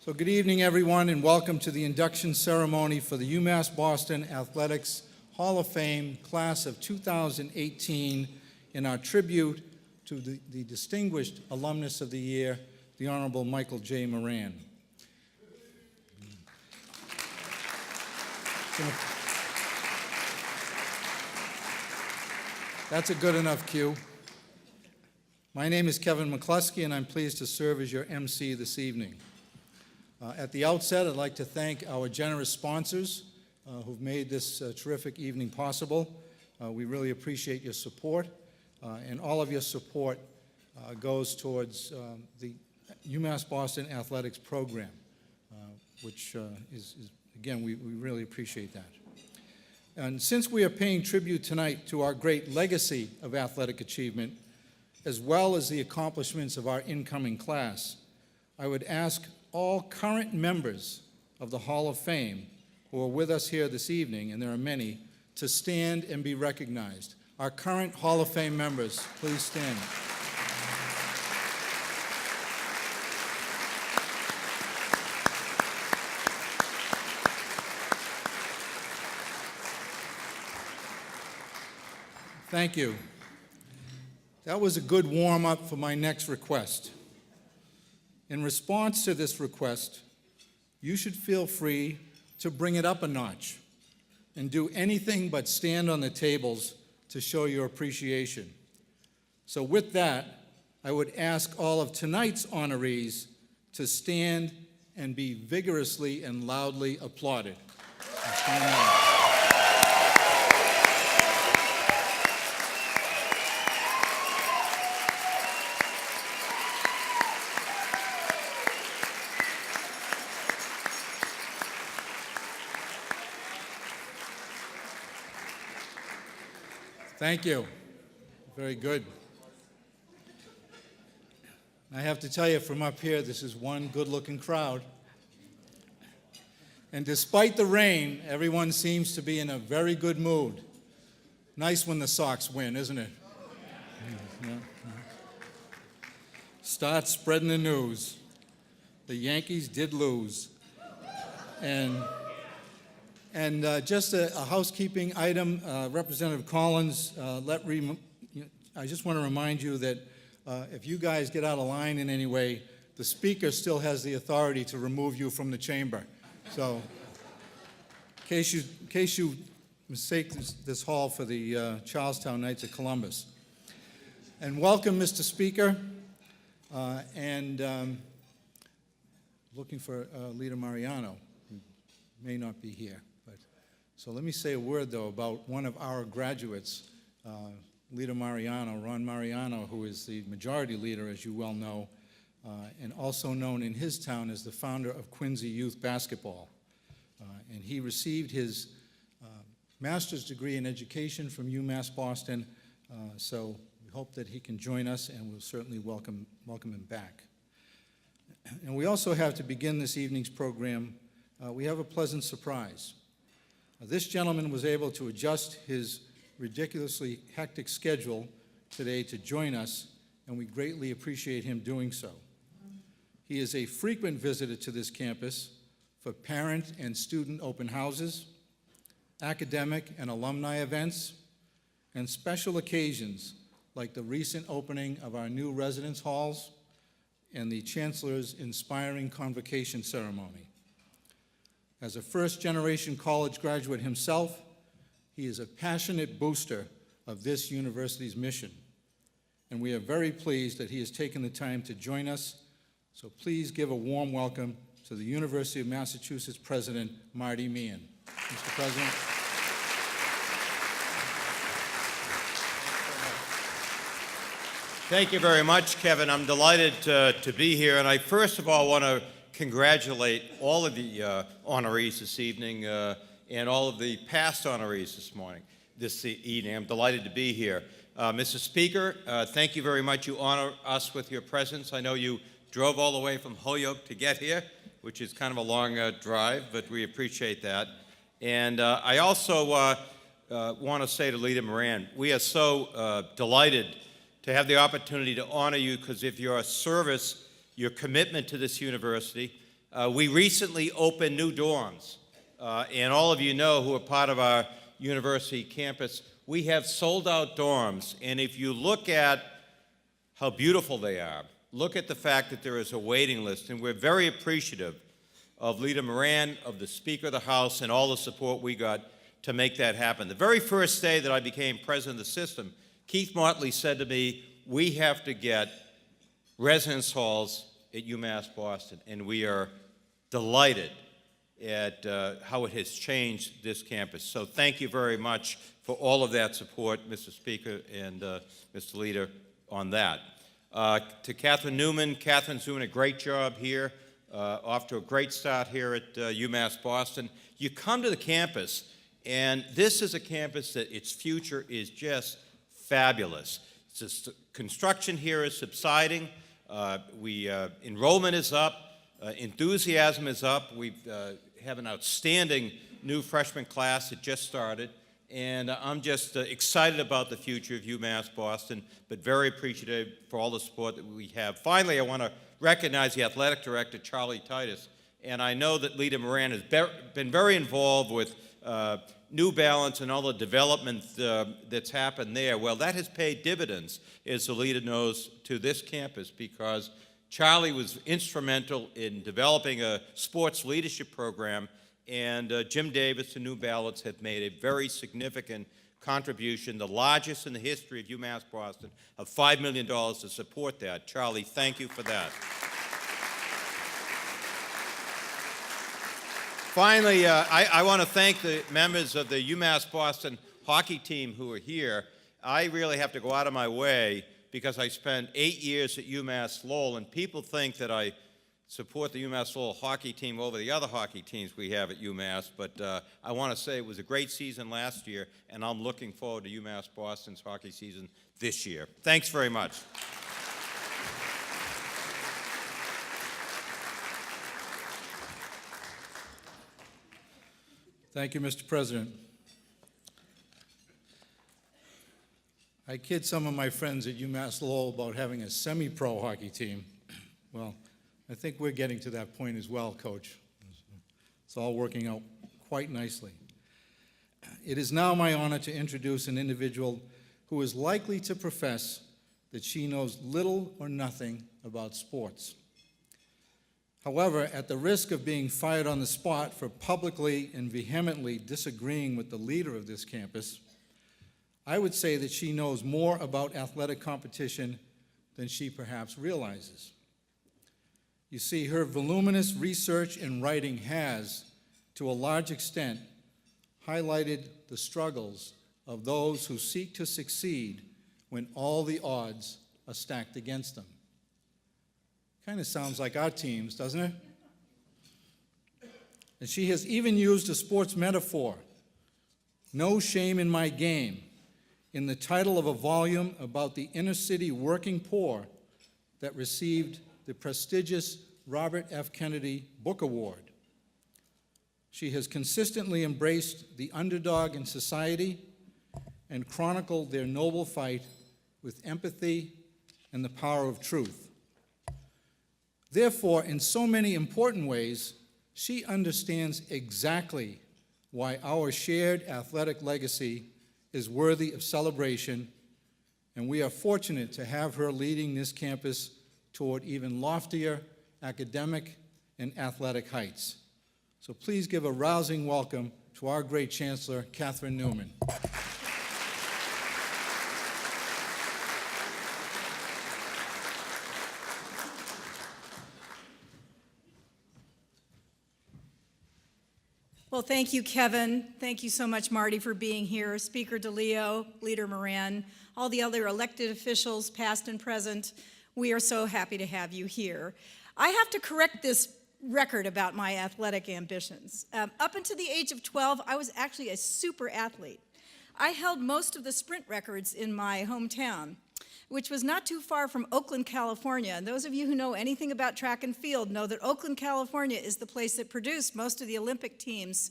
So good evening, everyone, and welcome to the induction ceremony for the UMass Boston Athletics Hall of Fame Class of 2018 in our tribute to the distinguished alumnus of the year, the Honorable Michael J. Moran. That's a good enough cue. My name is Kevin McCluskey, and I'm pleased to serve as your MC this evening. At the outset, I'd like to thank our generous sponsors who've made this terrific evening possible. We really appreciate your support, and all of your support goes towards the UMass Boston Athletics program, which is again, we really appreciate that. And since we are paying tribute tonight to our great legacy of athletic achievement, as well as the accomplishments of our incoming class, I would ask all current members of the Hall of Fame who are with us here this evening, and there are many, to stand and be recognized. Our current Hall of Fame members, please stand. Thank you. That was a good warm-up for my next request. In response to this request, you should feel free to bring it up a notch and do anything but stand on the tables to show your appreciation. So with that, I would ask all of tonight's honorees to stand and be vigorously and loudly applauded. Thank you. Very good. I have to tell you, from up here, this is one good-looking crowd. And despite the rain, everyone seems to be in a very good mood. Nice when the Sox win, isn't it? Yeah. Start spreading the news. The Yankees did lose. And just a housekeeping item, Representative Collins, I just want to remind you that if you guys get out of line in any way, the Speaker still has the authority to remove you from the chamber. So, in case you mistake this hall for the Charlestown Knights of Columbus. And welcome, Mr. Speaker, looking for Leader Mariano, who may not be here. So let me say a word, though, about one of our graduates, Leader Mariano, Ron Mariano, who is the majority leader, as you well know, and also known in his town as the founder of Quincy Youth Basketball. And he received his master's degree in education from UMass Boston, so we hope that he can join us, and we'll certainly welcome him back. And we also have, to begin this evening's program, we have a pleasant surprise. This gentleman was able to adjust his ridiculously hectic schedule today to join us, and we greatly appreciate him doing so. He is a frequent visitor to this campus for parent and student open houses, academic and alumni events, and special occasions like the recent opening of our new residence halls and the Chancellor's inspiring convocation ceremony. As a first-generation college graduate himself, he is a passionate booster of this university's mission, and we are very pleased that he has taken the time to join us. So please give a warm welcome to the University of Massachusetts President, Marty Meehan. Mr. President. Thank you very much, Kevin. I'm delighted to be here, and I first of all want to congratulate all of the honorees this evening and all of the past honorees this evening. I'm delighted to be here. Mr. Speaker, thank you very much. You honor us with your presence. I know you drove all the way from Holyoke to get here, which is kind of a long drive, but we appreciate that. And I also want to say to Leader Moran, we are so delighted to have the opportunity to honor you because of your service, your commitment to this university, We recently opened new dorms, and all of you know who are part of our university campus, we have sold-out dorms, and if you look at how beautiful they are, look at the fact that there is a waiting list, and we're very appreciative of Leader Moran, of the Speaker of the House, and all the support we got to make that happen. The very first day that I became president of the system, Keith Motley said to me, we have to get residence halls at UMass Boston, and we are delighted at how it has changed this campus. So thank you very much for all of that support, Mr. Speaker and Mr. Leader, on that. To Catherine Newman, Catherine's doing a great job here, off to a great start here at UMass Boston. You come to the campus, and this is a campus that its future is just fabulous. Construction here is subsiding. Enrollment is up. Enthusiasm is up. We have an outstanding new freshman class that just started. And I'm just excited about the future of UMass Boston, but very appreciative for all the support that we have. Finally, I want to recognize the athletic director, Charlie Titus. And I know that Leader Moran has been very involved with New Balance and all the development that's happened there. Well, that has paid dividends, as the leader knows, to this campus, because Charlie was instrumental in developing a sports leadership program, and Jim Davis and New Balance have made a very significant contribution, the largest in the history of UMass Boston, of $5 million to support that. Charlie, thank you for that. Finally, I want to thank the members of the UMass Boston hockey team who are here. I really have to go out of my way because I spent 8 years at UMass Lowell, and people think that I support the UMass Lowell hockey team over the other hockey teams we have at UMass, but I want to say it was a great season last year, and I'm looking forward to UMass Boston's hockey season this year. Thanks very much. Thank you, Mr. President. I kid some of my friends at UMass Lowell about having a semi-pro hockey team. Well, I think we're getting to that point as well, Coach. It's all working out quite nicely. It is now my honor to introduce an individual who is likely to profess that she knows little or nothing about sports. However, at the risk of being fired on the spot for publicly and vehemently disagreeing with the leader of this campus, I would say that she knows more about athletic competition than she perhaps realizes. You see, her voluminous research and writing has, to a large extent, highlighted the struggles of those who seek to succeed when all the odds are stacked against them. Kind of sounds like our teams, doesn't it? And she has even used a sports metaphor, "No Shame in My Game," in the title of a volume about the inner city working poor that received the prestigious Robert F. Kennedy Book Award. She has consistently embraced the underdog in society and chronicled their noble fight with empathy and the power of truth. Therefore, in so many important ways, she understands exactly why our shared athletic legacy is worthy of celebration, and we are fortunate to have her leading this campus toward even loftier academic and athletic heights. So please give a rousing welcome to our great Chancellor, Catherine Newman. Well, thank you, Kevin. Thank you so much, Marty, for being here. Speaker DeLeo, Leader Moran, all the other elected officials, past and present, we are so happy to have you here. I have to correct this record about my athletic ambitions. Up until the age of 12, I was actually a super athlete. I held most of the sprint records in my hometown, which was not too far from Oakland, California. And those of you who know anything about track and field know that Oakland, California is the place that produced most of the Olympic teams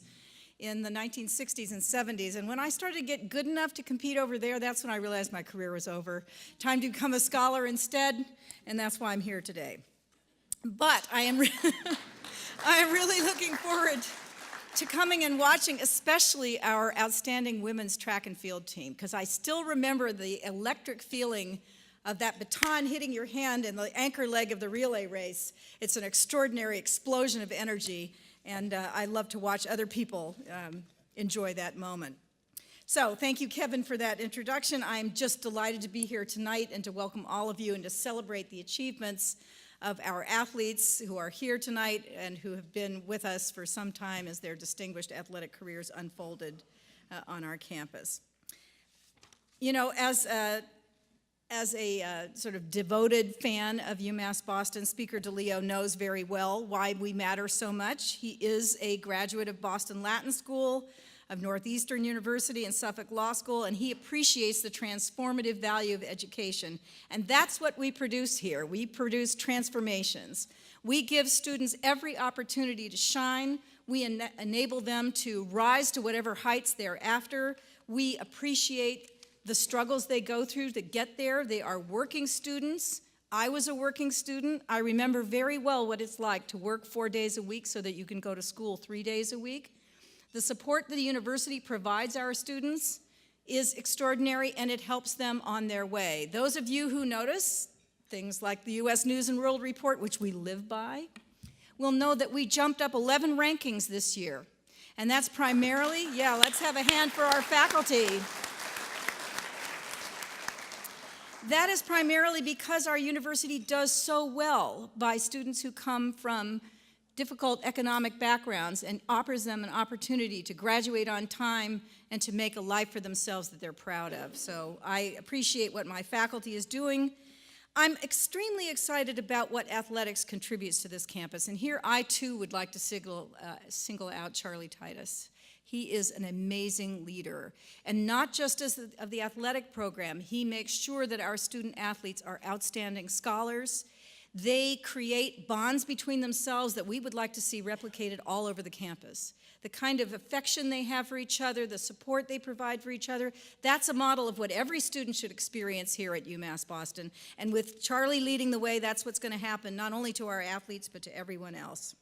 in the 1960s and 70s. And when I started to get good enough to compete over there, that's when I realized my career was over. Time to become a scholar instead, and that's why I'm here today. But I am I am really looking forward to coming and watching, especially our outstanding women's track and field team, because I still remember the electric feeling of that baton hitting your hand in the anchor leg of the relay race. It's an extraordinary explosion of energy, and I love to watch other people enjoy that moment. So thank you, Kevin, for that introduction. I'm just delighted to be here tonight and to welcome all of you and to celebrate the achievements of our athletes who are here tonight and who have been with us for some time as their distinguished athletic careers unfolded on our campus. You know, as a sort of devoted fan of UMass Boston, Speaker DeLeo knows very well why we matter so much. He is a graduate of Boston Latin School, of Northeastern University and Suffolk Law School, and he appreciates the transformative value of education. And that's what we produce here. We produce transformations. We give students every opportunity to shine. We enable them to rise to whatever heights they're after. We appreciate the struggles they go through to get there. They are working students. I was a working student. I remember very well what it's like to work 4 days a week so that you can go to school 3 days a week. The support that the university provides our students is extraordinary, and it helps them on their way. Those of you who notice things like the U.S. News and World Report, which we live by, will know that we jumped up 11 rankings this year. And that's primarily, let's have a hand for our faculty. That is primarily because our university does so well by students who come from difficult economic backgrounds and offers them an opportunity to graduate on time and to make a life for themselves that they're proud of. So I appreciate what my faculty is doing. I'm extremely excited about what athletics contributes to this campus, and here I too would like to single out Charlie Titus. He is an amazing leader, and not just as of the athletic program. He makes sure that our student athletes are outstanding scholars. They create bonds between themselves that we would like to see replicated all over the campus. The kind of affection they have for each other, the support they provide for each other, that's a model of what every student should experience here at UMass Boston. And with Charlie leading the way, that's what's going to happen, not only to our athletes, but to everyone else.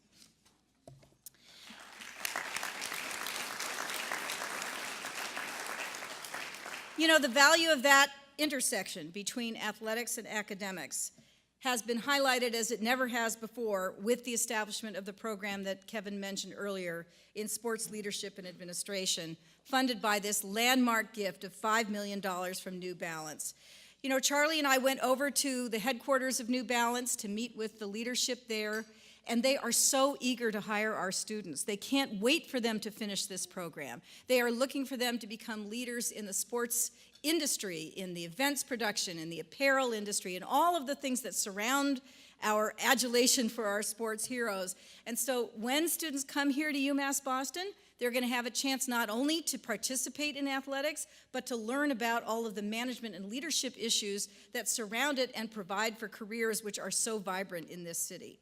You know, the value of that intersection between athletics and academics has been highlighted as it never has before with the establishment of the program that Kevin mentioned earlier in sports leadership and administration, funded by this landmark gift of $5 million from New Balance. You know, Charlie and I went over to the headquarters of New Balance to meet with the leadership there, and they are so eager to hire our students. They can't wait for them to finish this program. They are looking for them to become leaders in the sports industry, in the events production, in the apparel industry, and all of the things that surround our adulation for our sports heroes. And so when students come here to UMass Boston, they're going to have a chance not only to participate in athletics, but to learn about all of the management and leadership issues that surround it and provide for careers which are so vibrant in this city.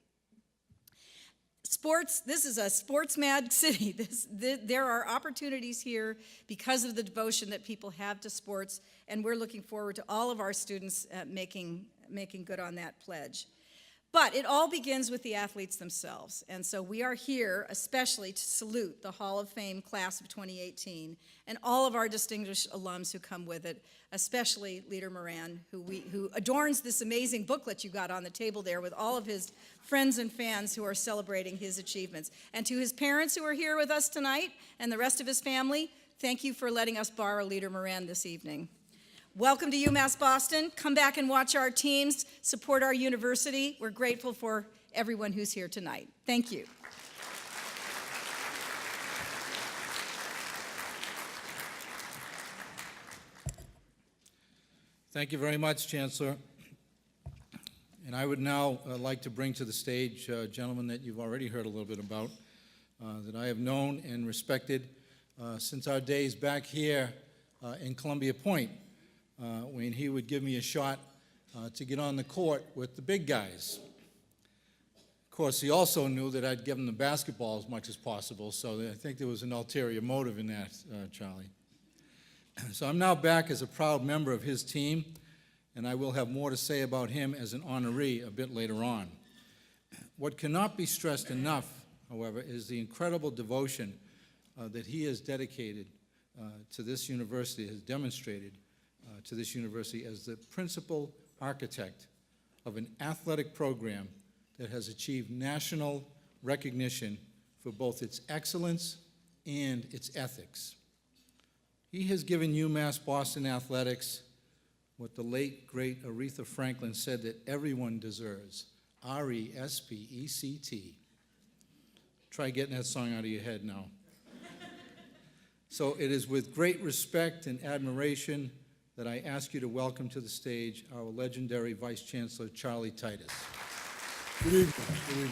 Sports, this is a sports-mad city. There are opportunities here because of the devotion that people have to sports, and we're looking forward to all of our students making good on that pledge. But it all begins with the athletes themselves, and so we are here especially to salute the Hall of Fame class of 2018 and all of our distinguished alums who come with it, especially Leader Moran, who adorns this amazing booklet you got on the table there with all of his friends and fans who are celebrating his achievements. And to his parents who are here with us tonight and the rest of his family, thank you for letting us borrow Leader Moran this evening. Welcome to UMass Boston. Come back and watch our teams, support our university. We're grateful for everyone who's here tonight. Thank you. Thank you very much, Chancellor. And I would now like to bring to the stage a gentleman that you've already heard a little bit about, that I have known and respected since our days back here in Columbia Point, when he would give me a shot to get on the court with the big guys. Of course, he also knew that I'd give him the basketball as much as possible, so I think there was an ulterior motive in that, Charlie. So I'm now back as a proud member of his team, and I will have more to say about him as an honoree a bit later on. What cannot be stressed enough however, is the incredible devotion that he has dedicated to this university, has demonstrated to this university as the principal architect of an athletic program that has achieved national recognition for both its excellence and its ethics. He has given UMass Boston athletics what the late, great Aretha Franklin said that everyone deserves, R-E-S-P-E-C-T. Try getting that song out of your head now. So it is with great respect and admiration that I ask you to welcome to the stage our legendary Vice Chancellor, Charlie Titus. Good evening,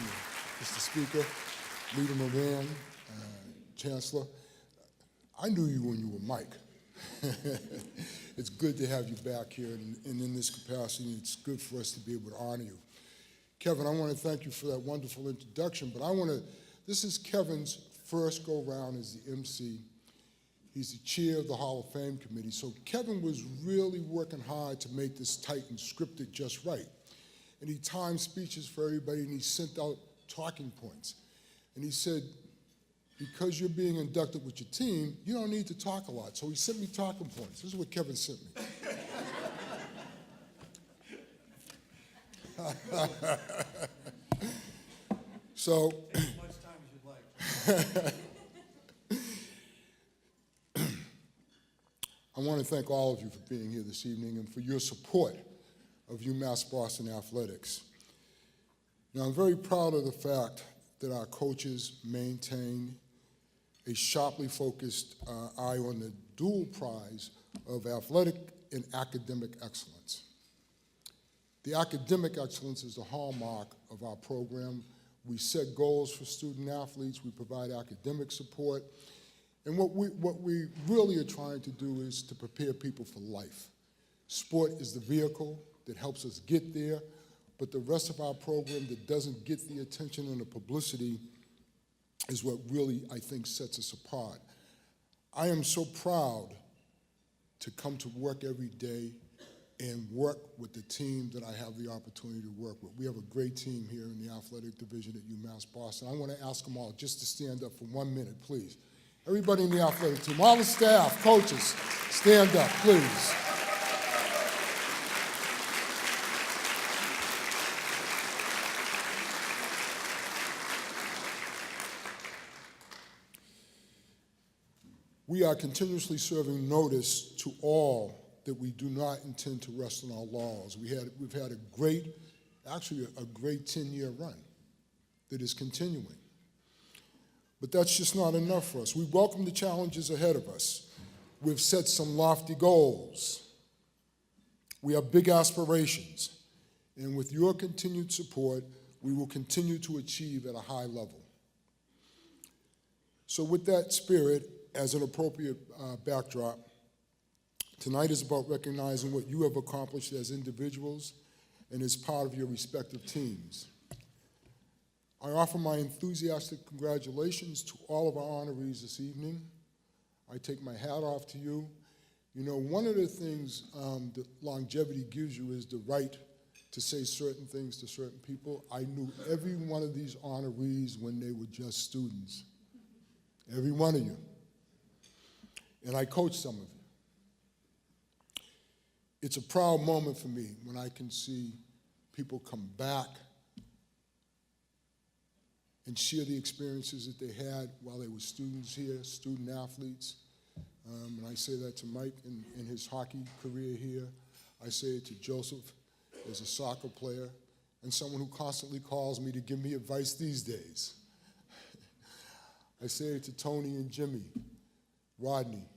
Mr. Speaker, Leader Moran, Chancellor. I knew you when you were Mike. It's good to have you back here, and in this capacity, it's good for us to be able to honor you. Kevin, I want to thank you for that wonderful introduction, but this is Kevin's first go-round as the MC. He's the chair of the Hall of Fame committee, so Kevin was really working hard to make this tight and scripted just right. And he timed speeches for everybody, and he sent out talking points. And he said, because you're being inducted with your team, you don't need to talk a lot. So he sent me talking points. This is what Kevin sent me. So, As much time as you'd like. I want to thank all of you for being here this evening and for your support of UMass Boston athletics. Now, I'm very proud of the fact that our coaches maintain a sharply focused eye on the dual prize of athletic and academic excellence. The academic excellence is the hallmark of our program. We set goals for student athletes, we provide academic support, and what we really are trying to do is to prepare people for life. Sport is the vehicle that helps us get there, but the rest of our program that doesn't get the attention and the publicity is what really, I think, sets us apart. I am so proud to come to work every day and work with the team that I have the opportunity to work with. We have a great team here in the athletic division at UMass Boston. I want to ask them all just to stand up for 1 minute, please. Everybody in the athletic team, all the staff, coaches, stand up, please. We are continuously serving notice to all that we do not intend to rest on our laurels. We've had a great 10-year run that is continuing. But that's just not enough for us. We welcome the challenges ahead of us. We've set some lofty goals. We have big aspirations. And with your continued support, we will continue to achieve at a high level. So with that spirit, as an appropriate backdrop, tonight is about recognizing what you have accomplished as individuals and as part of your respective teams. I offer my enthusiastic congratulations to all of our honorees this evening. I take my hat off to you. You know, one of the things that longevity gives you is the right to say certain things to certain people. I knew every one of these honorees when they were just students. Every one of you. And I coached some of you. It's a proud moment for me when I can see people come back and share the experiences that they had while they were students here, student athletes. And I say that to Mike in his hockey career here. I say it to Joseph as a soccer player and someone who constantly calls me to give me advice these days. I say it to Tony and Jimmy, Rodney,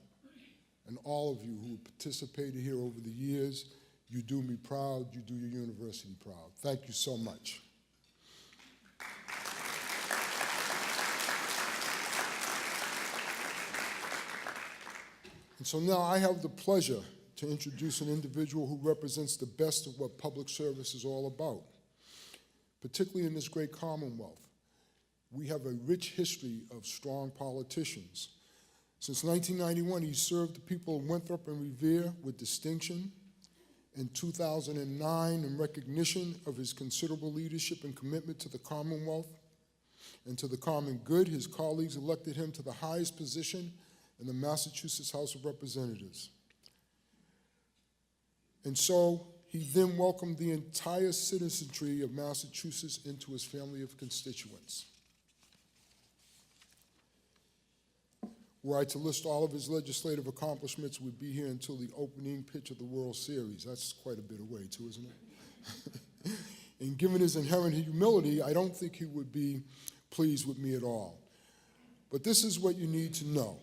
and all of you who participated here over the years. You do me proud, you do your university proud. Thank you so much. And so now I have the pleasure to introduce an individual who represents the best of what public service is all about, particularly in this great Commonwealth. We have a rich history of strong politicians. Since 1991, he served the people of Winthrop and Revere with distinction. In 2009, in recognition of his considerable leadership and commitment to the Commonwealth, and to the common good, his colleagues elected him to the highest position in the Massachusetts House of Representatives. And so he then welcomed the entire citizenry of Massachusetts into his family of constituents. Were I to list all of his legislative accomplishments, we'd be here until the opening pitch of the World Series. That's quite a bit away too, isn't it? And given his inherent humility, I don't think he would be pleased with me at all. But this is what you need to know.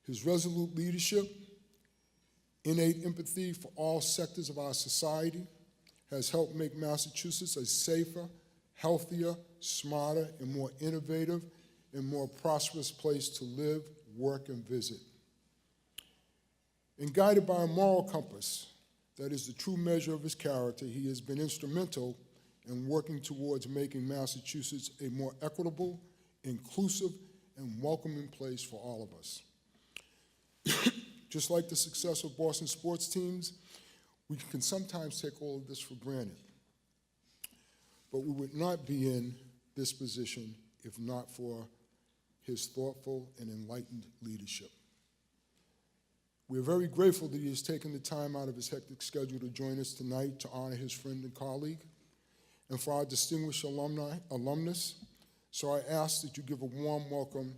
His resolute leadership, innate empathy for all sectors of our society, has helped make Massachusetts a safer, healthier, smarter, and more innovative and more prosperous place to live, work, and visit. And guided by a moral compass that is the true measure of his character, he has been instrumental in working towards making Massachusetts a more equitable, inclusive, and welcoming place for all of us. Just like the success of Boston sports teams, we can sometimes take all of this for granted. But we would not be in this position if not for his thoughtful and enlightened leadership. We're very grateful that he has taken the time out of his hectic schedule to join us tonight to honor his friend and colleague, and for our distinguished alumnus. So I ask that you give a warm welcome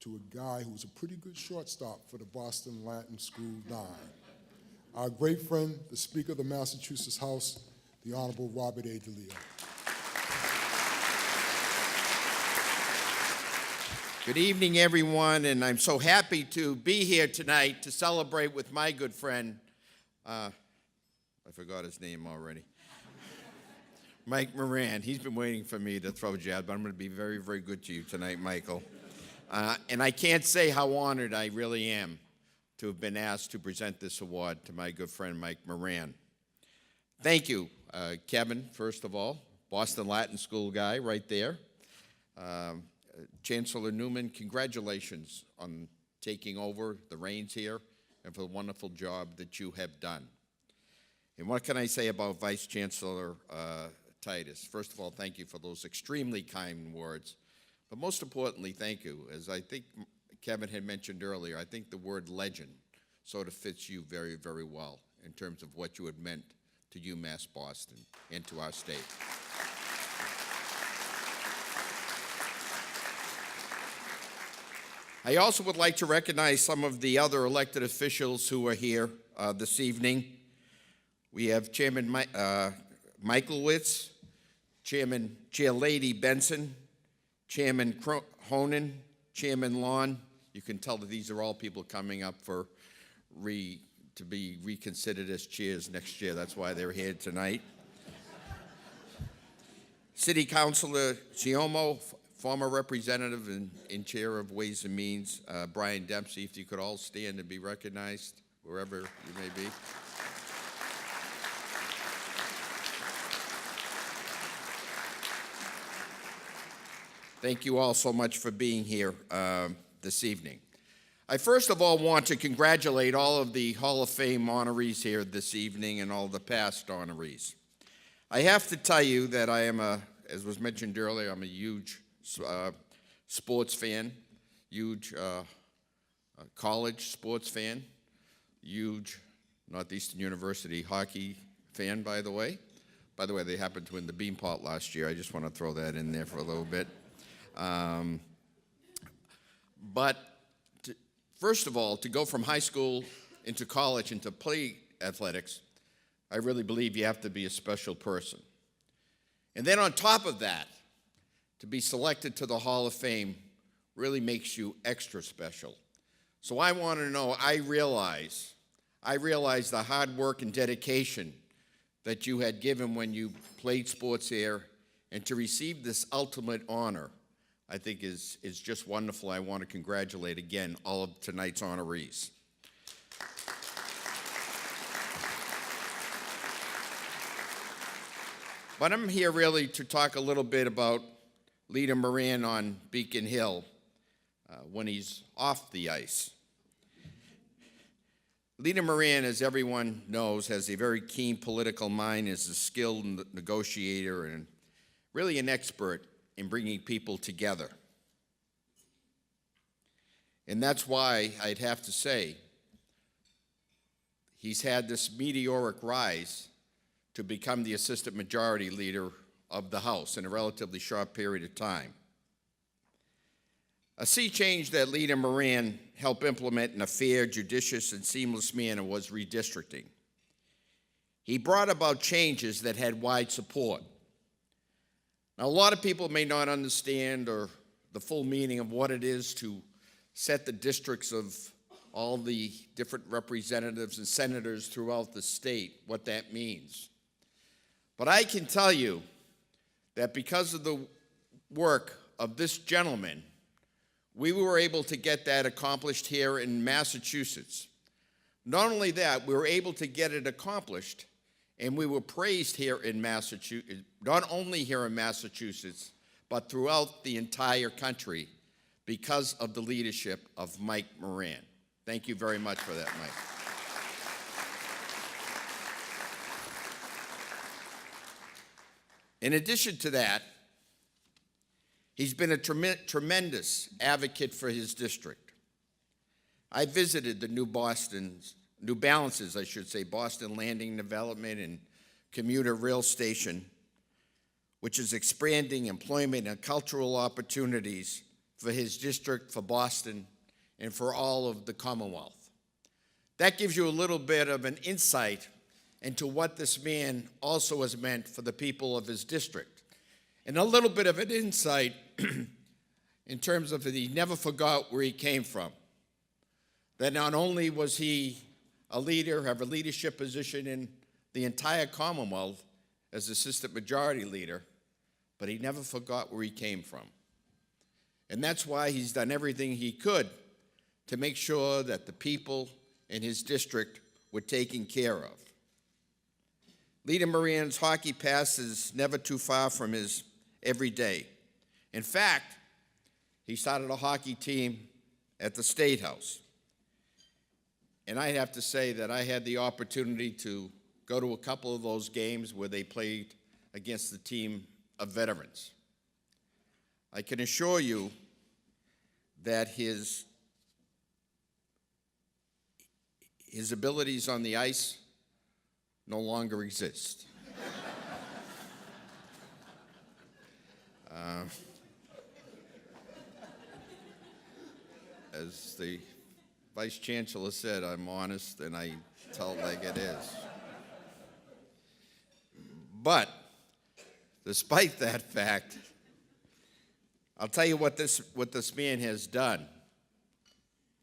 to a guy who was a pretty good shortstop for the Boston Latin School Nine. Our great friend, the Speaker of the Massachusetts House, the Honorable Robert A. DeLeo. Good evening, everyone, and I'm so happy to be here tonight to celebrate with my good friend, I forgot his name already, Mike Moran. He's been waiting for me to throw jab, but I'm going to be very, very good to you tonight, Michael. And I can't say how honored I really am to have been asked to present this award to my good friend, Mike Moran. Thank you, Kevin, first of all, Boston Latin School guy right there. Chancellor Newman, congratulations on taking over the reins here and for the wonderful job that you have done. And what can I say about Vice Chancellor Titus? First of all, thank you for those extremely kind words. But most importantly, thank you. As I think Kevin had mentioned earlier, I think the word legend sort of fits you very, very well in terms of what you had meant to UMass Boston and to our state. I also would like to recognize some of the other elected officials who are here this evening. We have Chairman Michaelwitz, Chair Lady Benson, Chairman Honan, Chairman Lon. You can tell that these are all people coming up for to be reconsidered as chairs next year. That's why they're here tonight. City Councilor Chiomo, former representative and chair of Ways and Means, Brian Dempsey, if you could all stand and be recognized wherever you may be. Thank you all so much for being here this evening. I first of all want to congratulate all of the Hall of Fame honorees here this evening and all the past honorees. I have to tell you that I am as was mentioned earlier, I'm a huge sports fan, huge college sports fan, huge Northeastern University hockey fan, by the way. By the way, they happened to win the Beanpot last year. I just want to throw that in there for a little bit. First of all, to go from high school into college into play athletics, I really believe you have to be a special person. And then on top of that, to be selected to the Hall of Fame really makes you extra special. So I want to know, I realize the hard work and dedication that you had given when you played sports here, and to receive this ultimate honor, I think is just wonderful. I want to congratulate again all of tonight's honorees. But I'm here really to talk a little bit about Leader Moran on Beacon Hill when he's off the ice. Leader Moran, as everyone knows, has a very keen political mind, is a skilled negotiator and really an expert in bringing people together. And that's why I'd have to say he's had this meteoric rise to become the Assistant Majority Leader of the House in a relatively short period of time. A sea change that Leader Moran helped implement in a fair, judicious, and seamless manner was redistricting. He brought about changes that had wide support. Now, a lot of people may not understand or the full meaning of what it is to set the districts of all the different representatives and senators throughout the state, what that means. But I can tell you that because of the work of this gentleman, we were able to get that accomplished here in Massachusetts. Not only that, we were able to get it accomplished, and we were praised here in Massachusetts, not only here in Massachusetts, but throughout the entire country because of the leadership of Mike Moran. Thank you very much for that, Mike. In addition to that, he's been a tremendous advocate for his district. I visited the New Balances, Boston Landing Development and Commuter Rail Station, which is expanding employment and cultural opportunities for his district, for Boston, and for all of the Commonwealth. That gives you a little bit of an insight into what this man also has meant for the people of his district. And a little bit of an insight in terms of that he never forgot where he came from. That not only was he a leader, have a leadership position in the entire Commonwealth as Assistant Majority Leader, but he never forgot where he came from. And that's why he's done everything he could to make sure that the people in his district were taken care of. Leader Moran's hockey past is never too far from his everyday. In fact, he started a hockey team at the State House. And I have to say that I had the opportunity to go to a couple of those games where they played against the team of veterans. I can assure you that his abilities on the ice no longer exist. As the Vice Chancellor said, I'm honest and I tell it like it is. But despite that fact, I'll tell you what this man has done.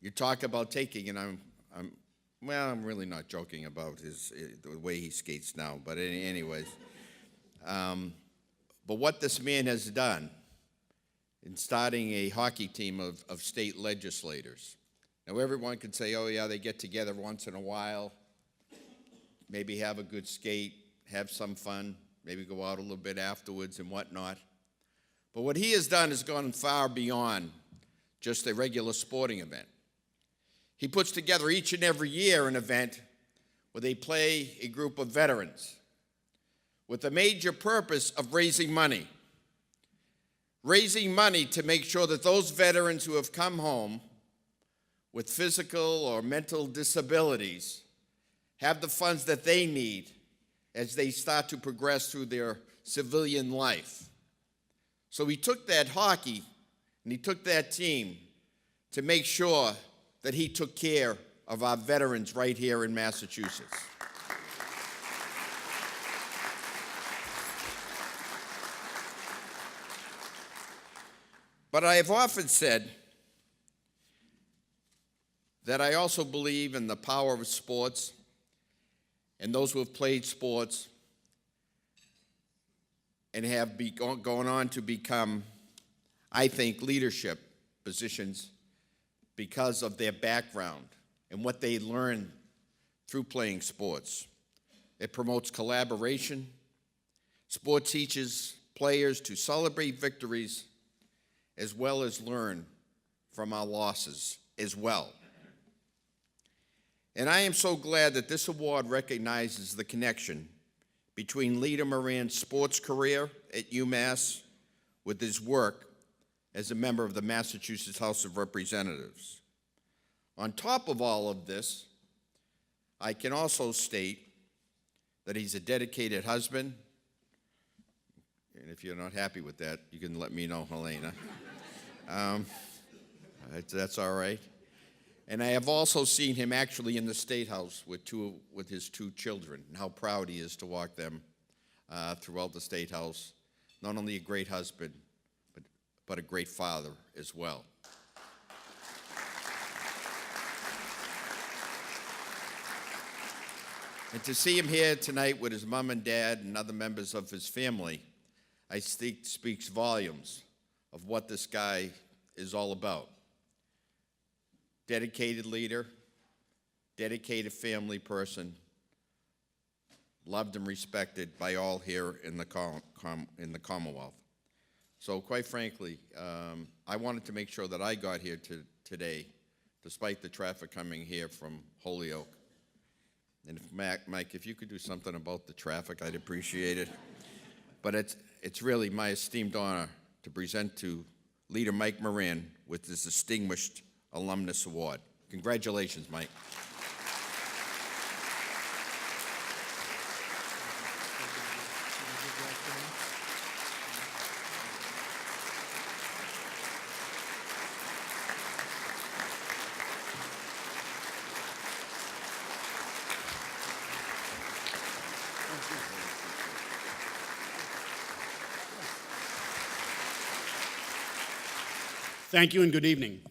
You talk about taking, and I'm really not joking about the way he skates now, but anyways. But what this man has done in starting a hockey team of state legislators. Now everyone can say, oh yeah, they get together once in a while, maybe have a good skate, have some fun, maybe go out a little bit afterwards and whatnot. But what he has done has gone far beyond just a regular sporting event. He puts together each and every year an event where they play a group of veterans with the major purpose of raising money. Raising money to make sure that those veterans who have come home with physical or mental disabilities have the funds that they need as they start to progress through their civilian life. So he took that hockey and he took that team to make sure that he took care of our veterans right here in Massachusetts. But I have often said that I also believe in the power of sports and those who have played sports and have gone on to become, I think, leadership positions because of their background and what they learn through playing sports. It promotes collaboration. Sport teaches players to celebrate victories as well as learn from our losses as well. And I am so glad that this award recognizes the connection between Leader Moran's sports career at UMass with his work as a member of the Massachusetts House of Representatives. On top of all of this, I can also state that he's a dedicated husband, and if you're not happy with that, you can let me know, Helena. That's all right. And I have also seen him actually in the State House with his two children, and how proud he is to walk them throughout the State House. Not only a great husband, but a great father as well. And to see him here tonight with his mom and dad and other members of his family, I think speaks volumes of what this guy is all about. Dedicated leader, dedicated family person, loved and respected by all here in the Commonwealth. So quite frankly, I wanted to make sure that I got here today, despite the traffic coming here from Holyoke. And if Mike, if you could do something about the traffic, I'd appreciate it. But it's really my esteemed honor to present to Leader Mike Moran with this Distinguished Alumnus Award. Congratulations, Mike. Thank you and good evening.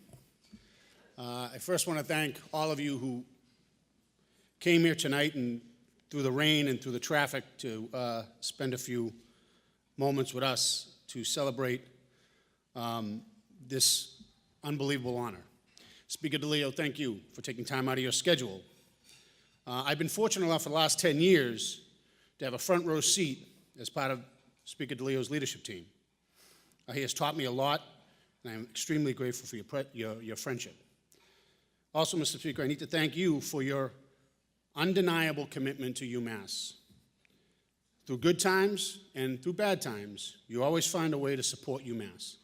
I first want to thank all of you who came here tonight and through the rain and through the traffic to spend a few moments with us to celebrate this unbelievable honor. Speaker DeLeo, thank you for taking time out of your schedule. I've been fortunate enough for the last 10 years to have a front row seat as part of Speaker DeLeo's leadership team. He has taught me a lot, and I'm extremely grateful for your friendship. Also, Mr. Speaker, I need to thank you for your undeniable commitment to UMass. Through good times and through bad times, you always find a way to support UMass.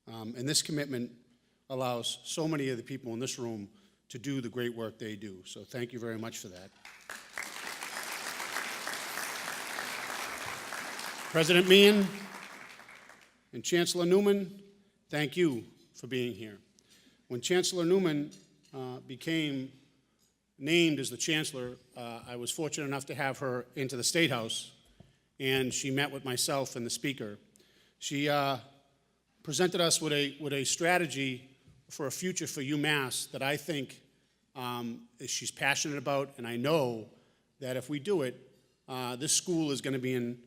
And this commitment allows so many of the people in this room to do the great work they do. So thank you very much for that. President Meehan and Chancellor Newman, thank you for being here. When Chancellor Newman became named as the Chancellor, I was fortunate enough to have her into the State House, and she met with myself and the Speaker. She presented us with a strategy for a future for UMass that I think she's passionate about, and I know that if we do it, this school is going to be in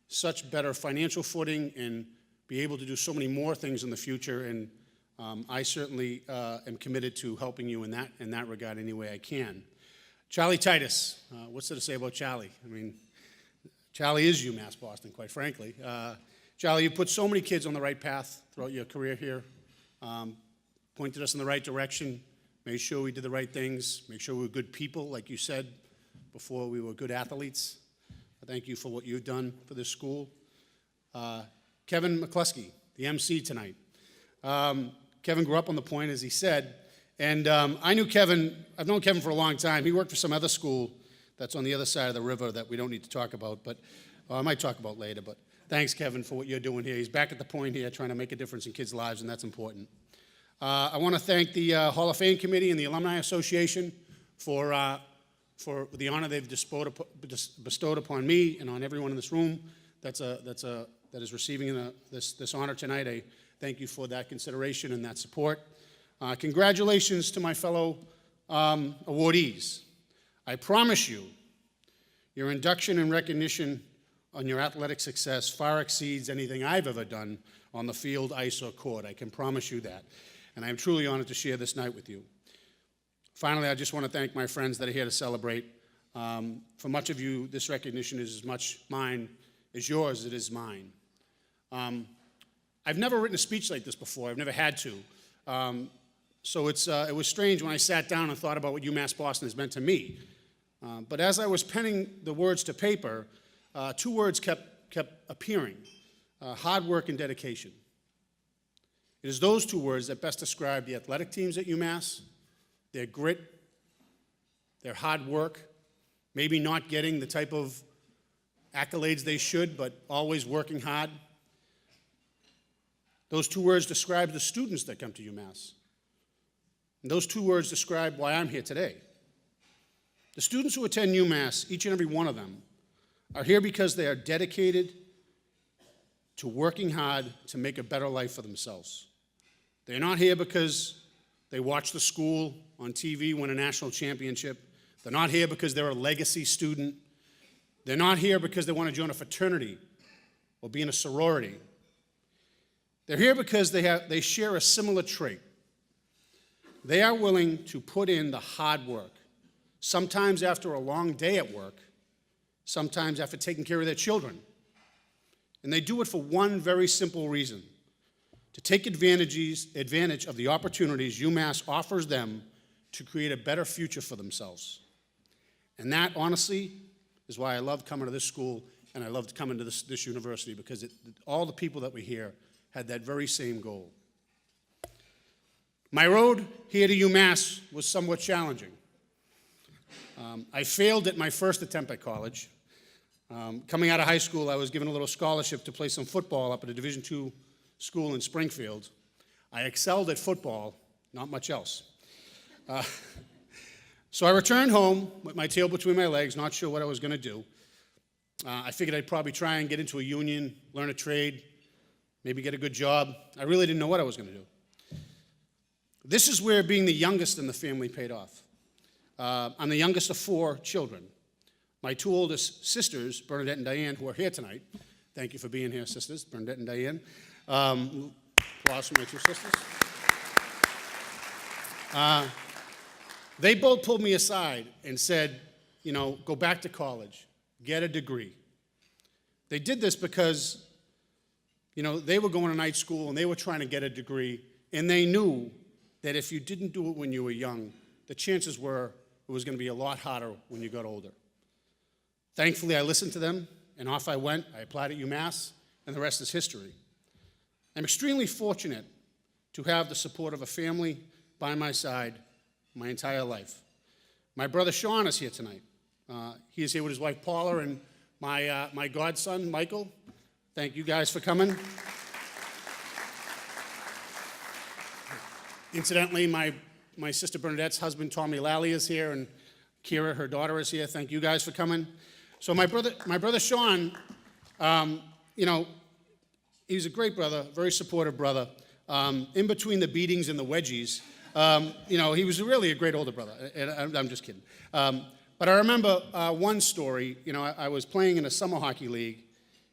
such better financial footing and be able to do so many more things in the future, and I certainly am committed to helping you in that regard any way I can. Charlie Titus, what's there to say about Charlie? I mean, Charlie is UMass Boston, quite frankly. Charlie, you put so many kids on the right path throughout your career here, pointed us in the right direction, made sure we did the right things, made sure we were good people, like you said before, we were good athletes. I thank you for what you've done for this school. Kevin McCluskey, the MC tonight. Kevin grew up on the Point, as he said, and I knew Kevin, I've known Kevin for a long time. He worked for some other school that's on the other side of the river that we don't need to talk about, but I might talk about later, but thanks, Kevin, for what you're doing here. He's back at the Point here trying to make a difference in kids' lives, and that's important. I want to thank the Hall of Fame Committee and the Alumni Association for the honor they've bestowed upon me and on everyone in this room that is receiving this honor tonight. I thank you for that consideration and that support. Congratulations to my fellow awardees. I promise you, your induction and recognition on your athletic success far exceeds anything I've ever done on the field, ice, or court. I can promise you that. And I am truly honored to share this night with you. Finally, I just want to thank my friends that are here to celebrate. For much of you, this recognition is as much mine as yours as it is mine. I've never written a speech like this before. I've never had to. So it was strange when I sat down and thought about what UMass Boston has meant to me. But as I was penning the words to paper, two words kept appearing. hard work and dedication. It is those two words that best describe the athletic teams at UMass, their grit, their hard work, maybe not getting the type of accolades they should, but always working hard. Those two words describe the students that come to UMass. And those two words describe why I'm here today. The students who attend UMass, each and every one of them, are here because they are dedicated to working hard to make a better life for themselves. They're not here because they watch the school on TV win a national championship. They're not here because they're a legacy student. They're not here because they want to join a fraternity or be in a sorority. They're here because they share a similar trait. They are willing to put in the hard work, sometimes after a long day at work, sometimes after taking care of their children. And they do it for one very simple reason: to take advantage of the opportunities UMass offers them to create a better future for themselves. And that, honestly, is why I love coming to this school and I loved coming to this university, because all the people that were here had that very same goal. My road here to UMass was somewhat challenging. I failed at my first attempt at college. Coming out of high school, I was given a little scholarship to play some football up at a Division II school in Springfield. I excelled at football, not much else. So I returned home with my tail between my legs, not sure what I was going to do. I figured I'd probably try and get into a union, learn a trade, maybe get a good job. I really didn't know what I was going to do. This is where being the youngest in the family paid off. I'm the youngest of 4 children. My 2 oldest sisters, Bernadette and Diane, who are here tonight. Thank you for being here, sisters, Bernadette and Diane. Applause for my 2 sisters. They both pulled me aside and said, go back to college, get a degree. They did this because, they were going to night school and they were trying to get a degree, and they knew that if you didn't do it when you were young, the chances were it was going to be a lot harder when you got older. Thankfully, I listened to them, and off I went. I applied at UMass, and the rest is history. I'm extremely fortunate to have the support of a family by my side my entire life. My brother Sean is here tonight. He is here with his wife Paula and my godson Michael. Thank you guys for coming. Incidentally, my sister Bernadette's husband Tommy Lally is here, and Kira, her daughter, is here. Thank you guys for coming. So my brother Sean, he's a great brother, very supportive brother. In between the beatings and the wedgies, he was really a great older brother. And I'm just kidding. But I remember one story. I was playing in a summer hockey league,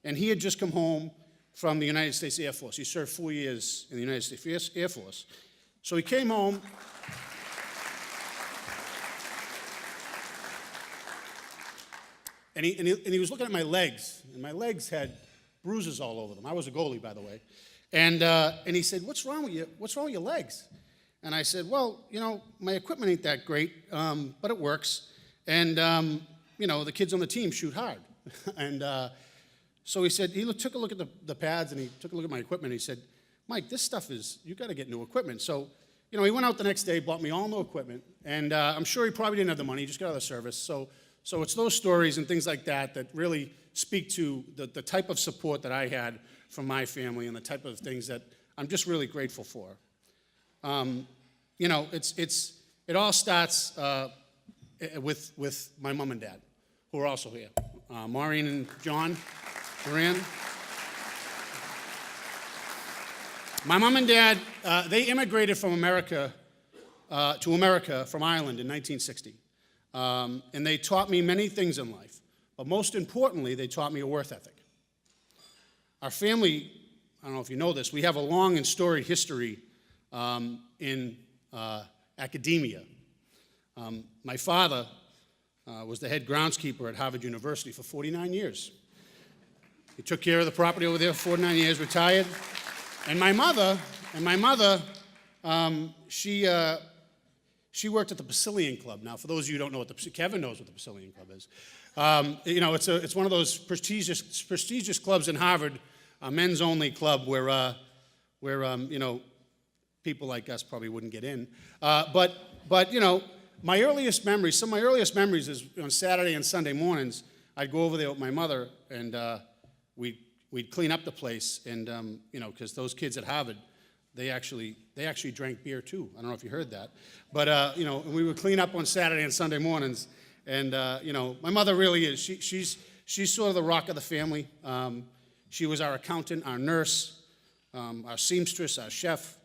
and he had just come home from the United States Air Force. He served 4 years in the United States Air Force. So he came home. And he was looking at my legs, and my legs had bruises all over them. I was a goalie, by the way. And he said, "What's wrong with you? What's wrong with your legs?" And I said, "Well, my equipment ain't that great, but it works. And the kids on the team shoot hard." And so he said, he took a look at the pads, and he took a look at my equipment. And he said, "Mike, this stuff you got to get new equipment." So, he went out the next day, bought me all new equipment, and I'm sure he probably didn't have the money. He just got out of the service. So it's those stories and things like that that really speak to the type of support that I had from my family and the type of things that I'm just really grateful for. It all starts with my mom and dad, who are also here, Maureen and John Moran. My mom and dad, they immigrated from America to America from Ireland in 1960. And they taught me many things in life, but most importantly, they taught me a work ethic. Our family, I don't know if you know this, we have a long and storied history in academia. My father was the head groundskeeper at Harvard University for 49 years. He took care of the property over there for 49 years, retired. And my mother, she worked at the Basilian Club. Now, for those of you who don't know Kevin knows what the Basilian Club is. It's one of those prestigious clubs in Harvard a men's-only club where people like us probably wouldn't get in. But my earliest memories, some of my earliest memories is on Saturday and Sunday mornings, I'd go over there with my mother, and we'd clean up the place, and because those kids at Harvard, they actually drank beer too. I don't know if you heard that, but we would clean up on Saturday and Sunday mornings, and my mother really is. She's sort of the rock of the family. She was our accountant, our nurse, our seamstress, our chef.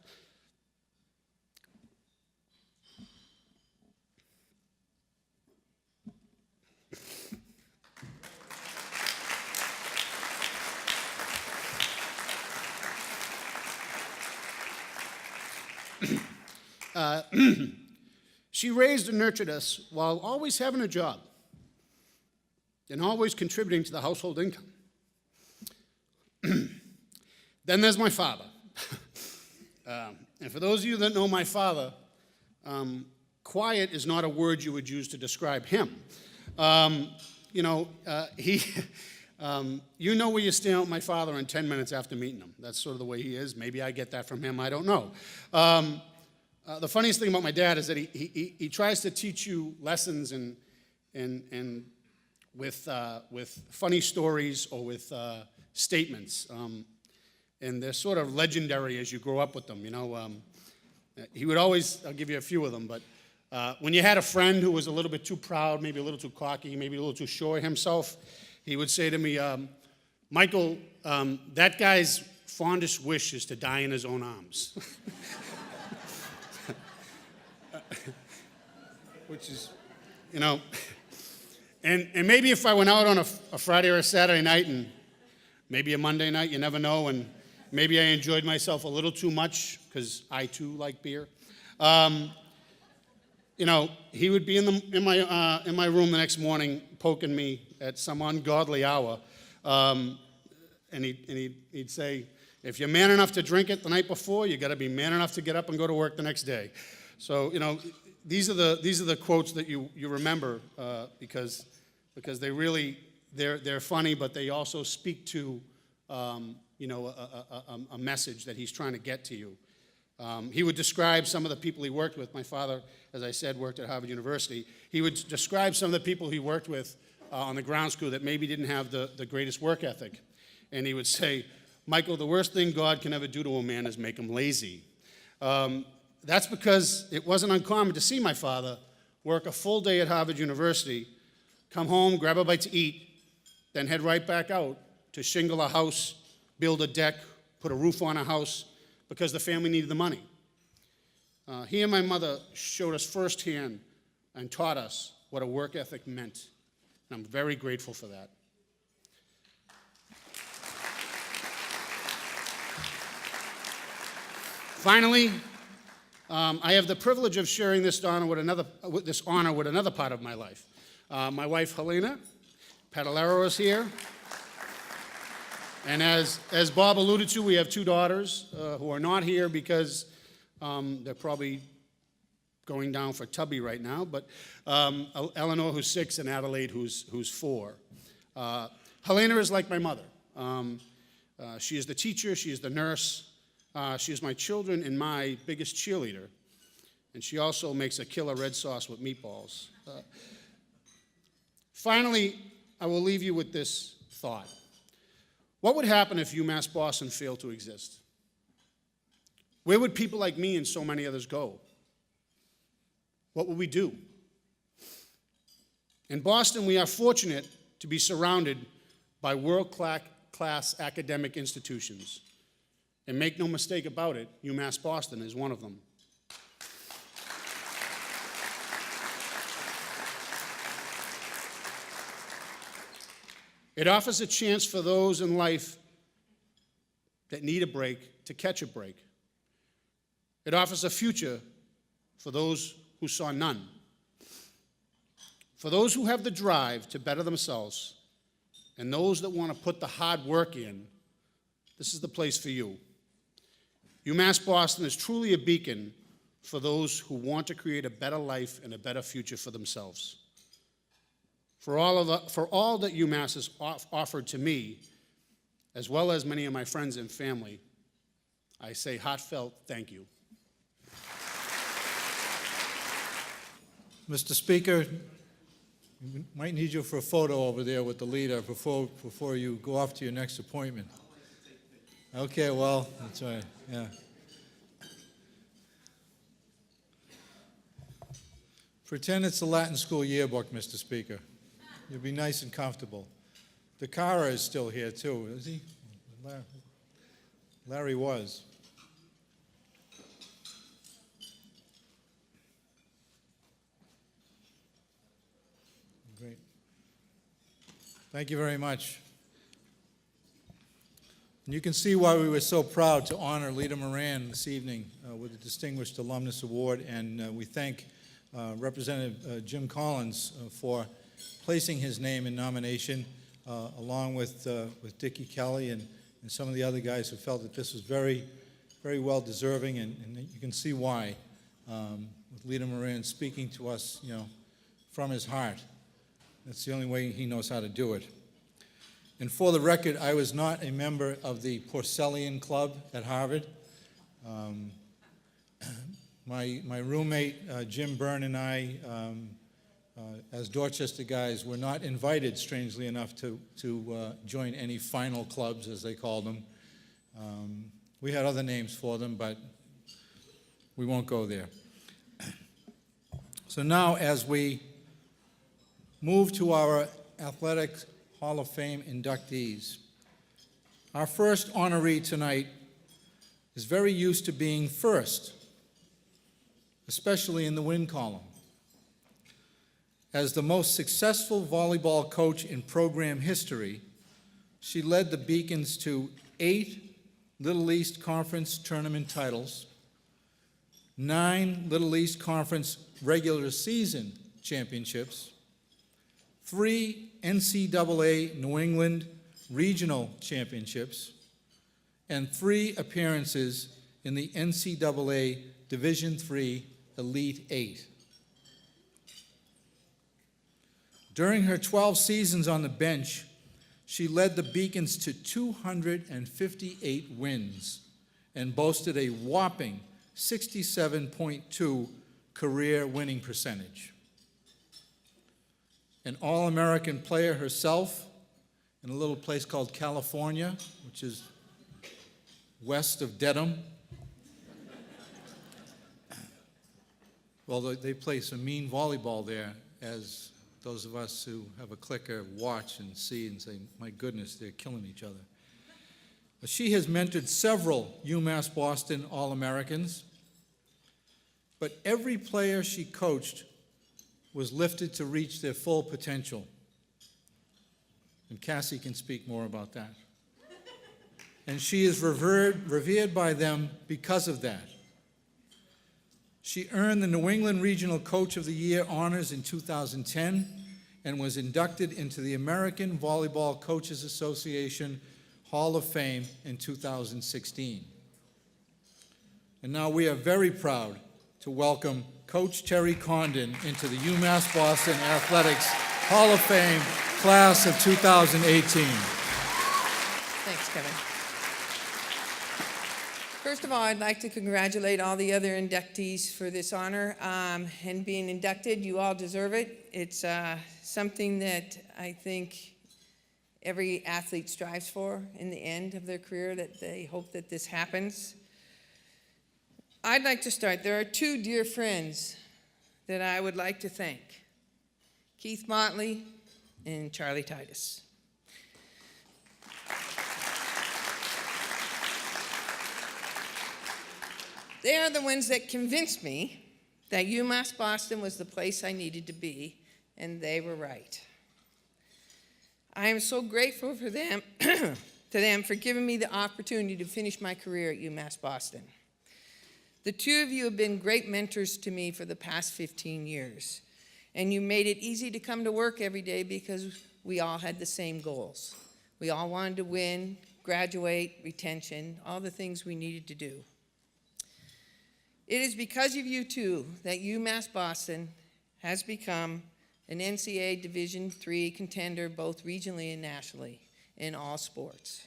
She raised and nurtured us while always having a job and always contributing to the household income. Then there's my father. And for those of you that know my father, quiet is not a word you would use to describe him. You know where you stand with my father in 10 minutes after meeting him. That's sort of the way he is. Maybe I get that from him. I don't know. The funniest thing about my dad is that he tries to teach you lessons and with funny stories or with statements, and they're sort of legendary as you grow up with them. He would always, I'll give you a few of them, but when you had a friend who was a little bit too proud, maybe a little too cocky, maybe a little too sure of himself, he would say to me, Michael, that guy's fondest wish is to die in his own arms. Which is, and maybe if I went out on a Friday or a Saturday night and maybe a Monday night, you never know, and maybe I enjoyed myself a little too much because I too like beer. He would be in my room the next morning poking me at some ungodly hour, and he'd say, if you're man enough to drink it the night before, you got to be man enough to get up and go to work the next day. So these are the quotes that you remember because they really they're funny, but they also speak to a message that he's trying to get to you. He would describe some of the people he worked with. My father, as I said, worked at Harvard University. He would describe some of the people he worked with on the ground crew that maybe didn't have the greatest work ethic. And he would say, Michael, the worst thing God can ever do to a man is make him lazy. That's because it wasn't uncommon to see my father work a full day at Harvard University, come home, grab a bite to eat, then head right back out to shingle a house, build a deck, put a roof on a house, because the family needed the money. He and my mother showed us firsthand and taught us what a work ethic meant. And I'm very grateful for that. Finally, I have the privilege of sharing this honor with another part of my life. My wife, Helena Padalero, is here. And as Bob alluded to, we have two daughters who are not here because they're probably going down for Tubby right now, but Eleanor, who's 6, and Adelaide, who's 4. Helena is like my mother. She is the teacher, she is the nurse, she is my children and my biggest cheerleader, and she also makes a killer red sauce with meatballs. Finally, I will leave you with this thought. What would happen if UMass Boston failed to exist? Where would people like me and so many others go? What would we do? In Boston, we are fortunate to be surrounded by world-class academic institutions. And make no mistake about it, UMass Boston is one of them. It offers a chance for those in life that need a break to catch a break. It offers a future for those who saw none. For those who have the drive to better themselves and those that want to put the hard work in, this is the place for you. UMass Boston is truly a beacon for those who want to create a better life and a better future for themselves. For all that UMass has offered to me, as well as many of my friends and family, I say heartfelt thank you. Mr. Speaker, we might need you for a photo over there with the leader before you go off to your next appointment. Okay, well, that's right, yeah. Pretend it's the Latin School yearbook, Mr. Speaker. You'll be nice and comfortable. DeCara is still here, too, is he? Larry was. Great. Thank you very much. And you can see why we were so proud to honor Leader Moran this evening with the Distinguished Alumnus Award, and we thank Representative Jim Collins for placing his name in nomination, along with Dickie Kelly and some of the other guys who felt that this was very, very well deserving, and you can see why, with Leader Moran speaking to us, from his heart. That's the only way he knows how to do it. And for the record, I was not a member of the Porcellian Club at Harvard. My roommate, Jim Byrne, and I, as Dorchester guys, were not invited, strangely enough, to join any final clubs, as they called them. We had other names for them, but we won't go there. So now, as we move to our Athletics Hall of Fame inductees, our first honoree tonight is very used to being first, especially in the win column. As the most successful volleyball coach in program history, she led the Beacons to 8 Little East Conference tournament titles, 9 Little East Conference regular season championships, 3 NCAA New England regional championships, and 3 appearances in the NCAA Division III Elite 8. During her 12 seasons on the bench, she led the Beacons to 258 wins and boasted a whopping 67.2 career winning percentage. An All-American player herself in a little place called California, which is west of Dedham. Well, they play some mean volleyball there, as those of us who have a clicker watch and see and say, my goodness, they're killing each other. She has mentored several UMass Boston All-Americans, but every player she coached was lifted to reach their full potential. And Cassy can speak more about that. And she is revered by them because of that. She earned the New England Regional Coach of the Year honors in 2010 and was inducted into the American Volleyball Coaches Association Hall of Fame in 2016. And now we are very proud to welcome Coach Terry Condon into the UMass Boston Athletics Hall of Fame class of 2018. Thanks, Kevin. First of all, I'd like to congratulate all the other inductees for this honor and being inducted. You all deserve it. It's something that I think every athlete strives for in the end of their career, that they hope that this happens. I'd like to start. There are 2 dear friends that I would like to thank, Keith Motley and Charlie Titus. They are the ones that convinced me that UMass Boston was the place I needed to be, and they were right. I am so grateful for them, to them for giving me the opportunity to finish my career at UMass Boston. The 2 of you have been great mentors to me for the past 15 years, and you made it easy to come to work every day because we all had the same goals. We all wanted to win, graduate, retention, all the things we needed to do. It is because of you 2 that UMass Boston has become an NCAA Division III contender both regionally and nationally in all sports.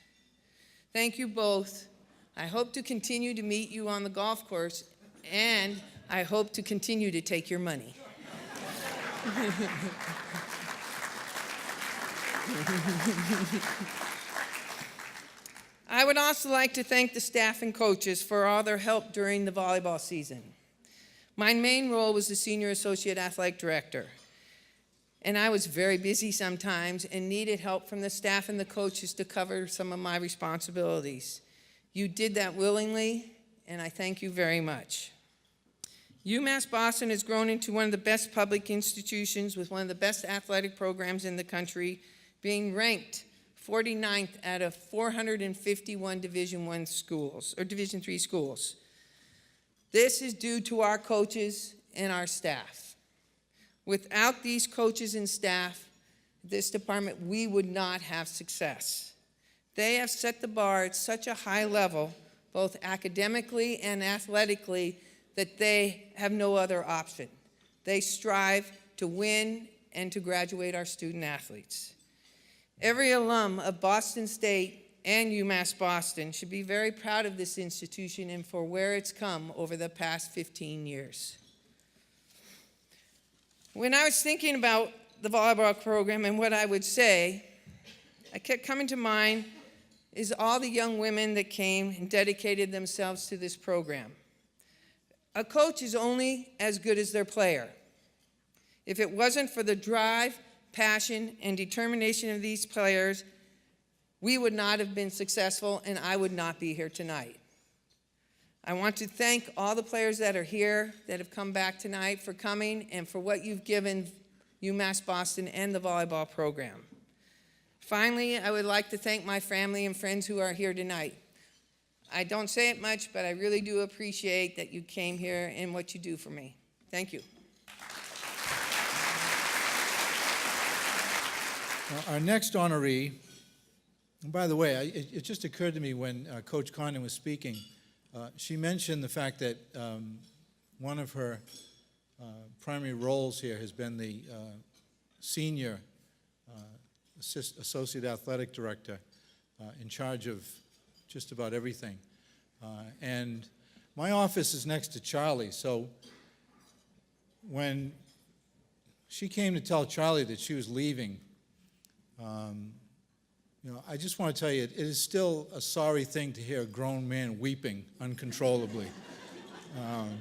Thank you both. I hope to continue to meet you on the golf course, and I hope to continue to take your money. I would also like to thank the staff and coaches for all their help during the volleyball season. My main role was the Senior Associate Athletic Director, and I was very busy sometimes and needed help from the staff and the coaches to cover some of my responsibilities. You did that willingly, and I thank you very much. UMass Boston has grown into one of the best public institutions with one of the best athletic programs in the country, being ranked 49th out of 451 Division I schools, or Division III schools. This is due to our coaches and our staff. Without these coaches and staff, this department, we would not have success. They have set the bar at such a high level, both academically and athletically, that they have no other option. They strive to win and to graduate our student athletes. Every alum of Boston State and UMass Boston should be very proud of this institution and for where it's come over the past 15 years. When I was thinking about the volleyball program and what I would say, I kept coming to mind is all the young women that came and dedicated themselves to this program. A coach is only as good as their player. If it wasn't for the drive, passion, and determination of these players, we would not have been successful, and I would not be here tonight. I want to thank all the players that are here, that have come back tonight, for coming and for what you've given UMass Boston and the volleyball program. Finally, I would like to thank my family and friends who are here tonight. I don't say it much, but I really do appreciate that you came here and what you do for me. Thank you. Our next honoree, and by the way, it just occurred to me when Coach Condon was speaking, she mentioned the fact that one of her primary roles here has been the senior associate athletic director in charge of just about everything. And my office is next to Charlie, so when she came to tell Charlie that she was leaving, I just want to tell you, it is still a sorry thing to hear a grown man weeping uncontrollably. And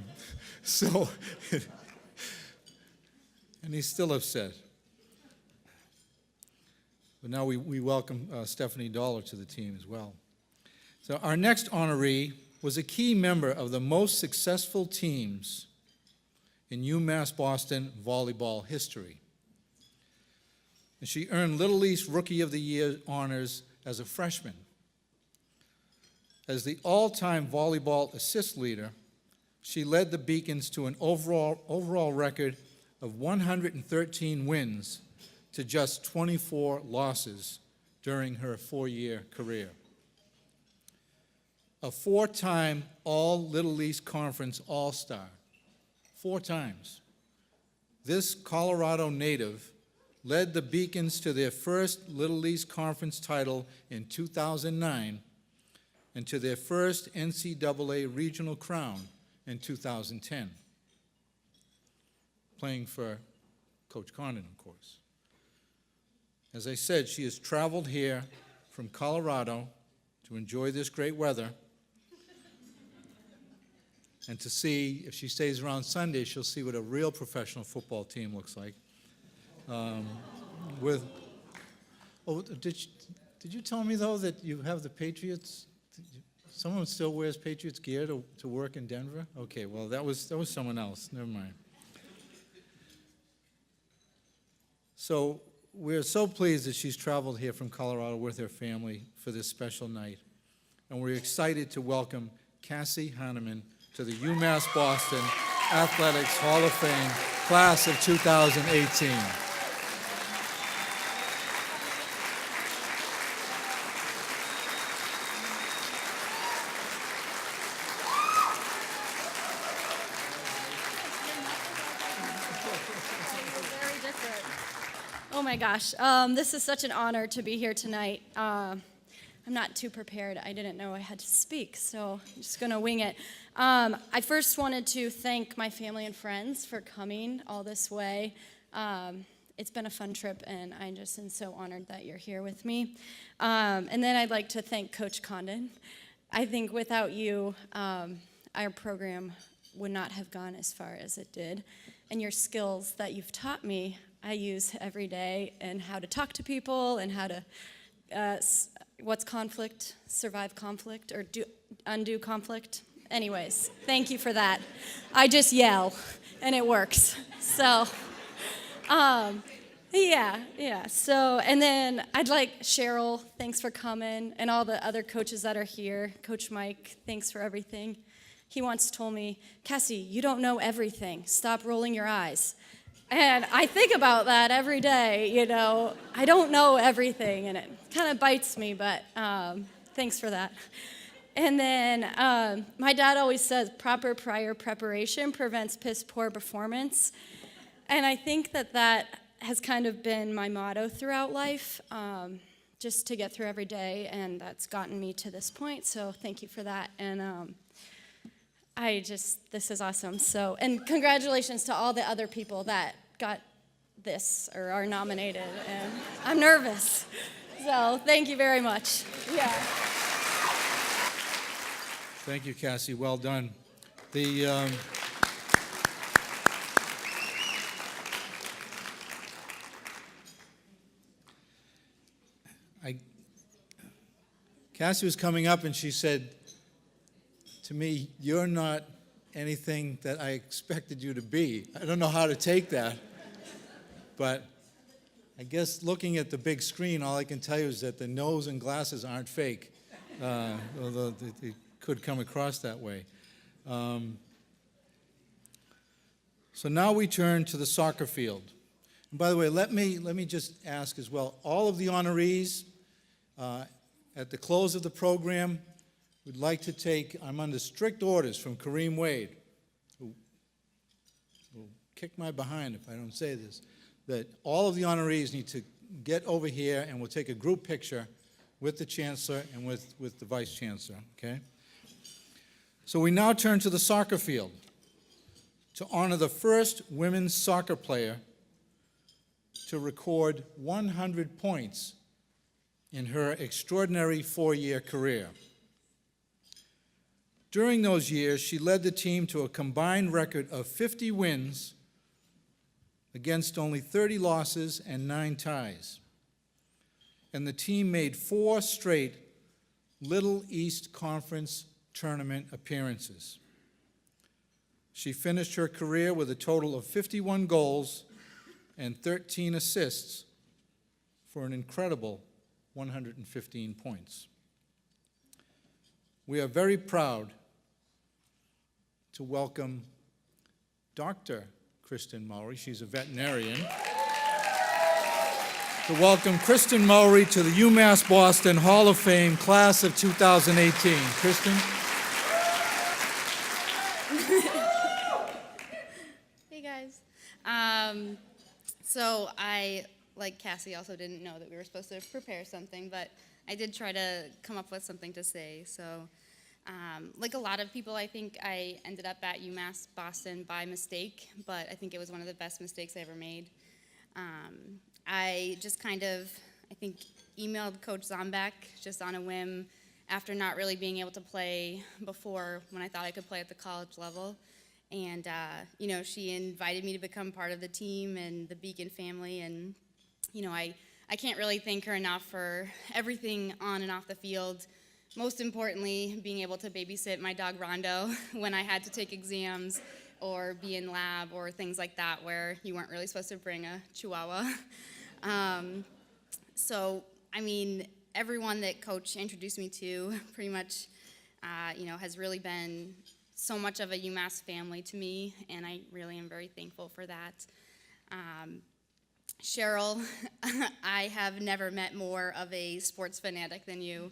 he's still upset. But now we welcome Stephanie Dollar to the team as well. So our next honoree was a key member of the most successful teams in UMass Boston volleyball history. And she earned Little East Rookie of the Year honors as a freshman. As the all-time volleyball assist leader, she led the Beacons to an overall record of 113 wins to just 24 losses during her four-year career. A four-time All-Little East Conference All-Star. 4 times. This Colorado native led the Beacons to their first Little East Conference title in 2009 and to their first NCAA regional crown in 2010, playing for Coach Condon, of course. As I said, she has traveled here from Colorado to enjoy this great weather and to see, if she stays around Sunday, she'll see what a real professional football team looks like. Did you tell me, though, that you have the Patriots? Someone still wears Patriots gear to work in Denver? Okay, well, that was someone else. Never mind. So we're so pleased that she's traveled here from Colorado with her family for this special night. And we're excited to welcome Cassy Hanneman to the UMass Boston Athletics Hall of Fame class of 2018. Oh my gosh, this is such an honor to be here tonight. I'm not too prepared. I didn't know I had to speak, so I'm just going to wing it. I first wanted to thank my family and friends for coming all this way. It's been a fun trip, and I just am so honored that you're here with me. And then I'd like to thank Coach Condon. I think without you, our program would not have gone as far as it did. And your skills that you've taught me, I use every day, and how to talk to people, and how to, what's conflict, survive conflict, or undo conflict. Anyways, thank you for that. I just yell, and it works. So, yeah. So, and then I'd like Cheryl, thanks for coming, and all the other coaches that are here. Coach Mike, thanks for everything. He once told me, Cassy, you don't know everything. Stop rolling your eyes. And I think about that every day, you know. I don't know everything, and it kind of bites me, but thanks for that. And then my dad always says proper prior preparation prevents piss-poor performance. And I think that has kind of been my motto throughout life, just to get through every day, and that's gotten me to this point, so thank you for that. And this is awesome. So, and congratulations to all the other people that got this or are nominated, and I'm nervous. So, thank you very much. Yeah. Thank you, Cassy. Well done. Cassy was coming up and she said to me, "You're not anything that I expected you to be." I don't know how to take that, but I guess looking at the big screen, all I can tell you is that the nose and glasses aren't fake, although it could come across that way. So now we turn to the soccer field. And by the way, let me just ask as well, all of the honorees, at the close of the program, we'd like to take, I'm under strict orders from Kareem Wade, who will kick my behind if I don't say this, that all of the honorees need to get over here and we'll take a group picture with the Chancellor and with the Vice Chancellor, okay? So we now turn to the soccer field to honor the first women's soccer player to record 100 points in her extraordinary 4-year career. During those years, she led the team to a combined record of 50 wins against only 30 losses and 9 ties. And the team made 4 straight Little East Conference tournament appearances. She finished her career with a total of 51 goals and 13 assists for an incredible 115 points. We are very proud to welcome Dr. Kristin Mulry, she's a veterinarian, to welcome Kristin Morey to the UMass Boston Hall of Fame class of 2018. Kristen? Hey guys. So I, like Cassy, also didn't know that we were supposed to prepare something, but I did try to come up with something to say. So like a lot of people, I think I ended up at UMass Boston by mistake, but I think it was one of the best mistakes I ever made. I just kind of, I think, emailed Coach Zombek just on a whim after not really being able to play before when I thought I could play at the college level. And, you know, she invited me to become part of the team and the Beacon family. And, you know, I can't really thank her enough for everything on and off the field. Most importantly, being able to babysit my dog Rondo when I had to take exams or be in lab or things like that where you weren't really supposed to bring a chihuahua. So, I mean, everyone that Coach introduced me to pretty much, you know, has really been so much of a UMass family to me, and I really am very thankful for that. Cheryl, I have never met more of a sports fanatic than you.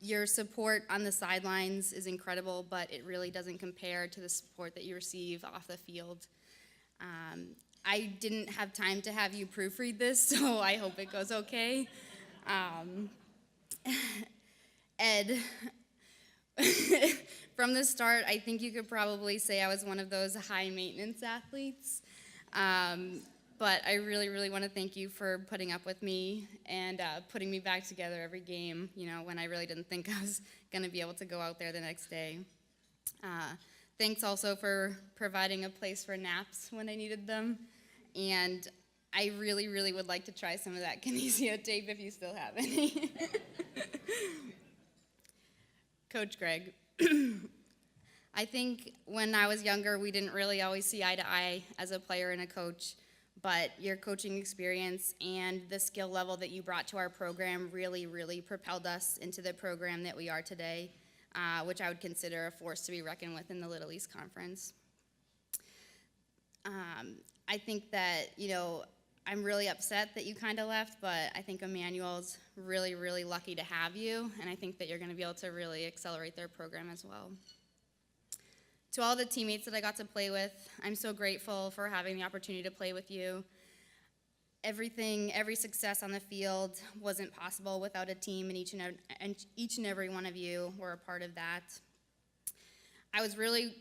Your support on the sidelines is incredible, but it really doesn't compare to the support that you receive off the field. I didn't have time to have you proofread this, so I hope it goes okay. said, from the start, I think you could probably say I was one of those high-maintenance athletes. But I really, really want to thank you for putting up with me and putting me back together every game, when I really didn't think I was going to be able to go out there the next day. Thanks also for providing a place for naps when I needed them. And I really, really would like to try some of that kinesio tape if you still have any. Coach Greg, I think when I was younger, we didn't really always see eye to eye as a player and a coach, but your coaching experience and the skill level that you brought to our program really, really propelled us into the program that we are today, which I would consider a force to be reckoned with in the Little East Conference. I think that, I'm really upset that you kind of left, but I think Emmanuel's really, really lucky to have you, and I think that you're going to be able to really accelerate their program as well. To all the teammates that I got to play with, I'm so grateful for having the opportunity to play with you. Every success on the field wasn't possible without a team, and each and every one of you were a part of that. I was really,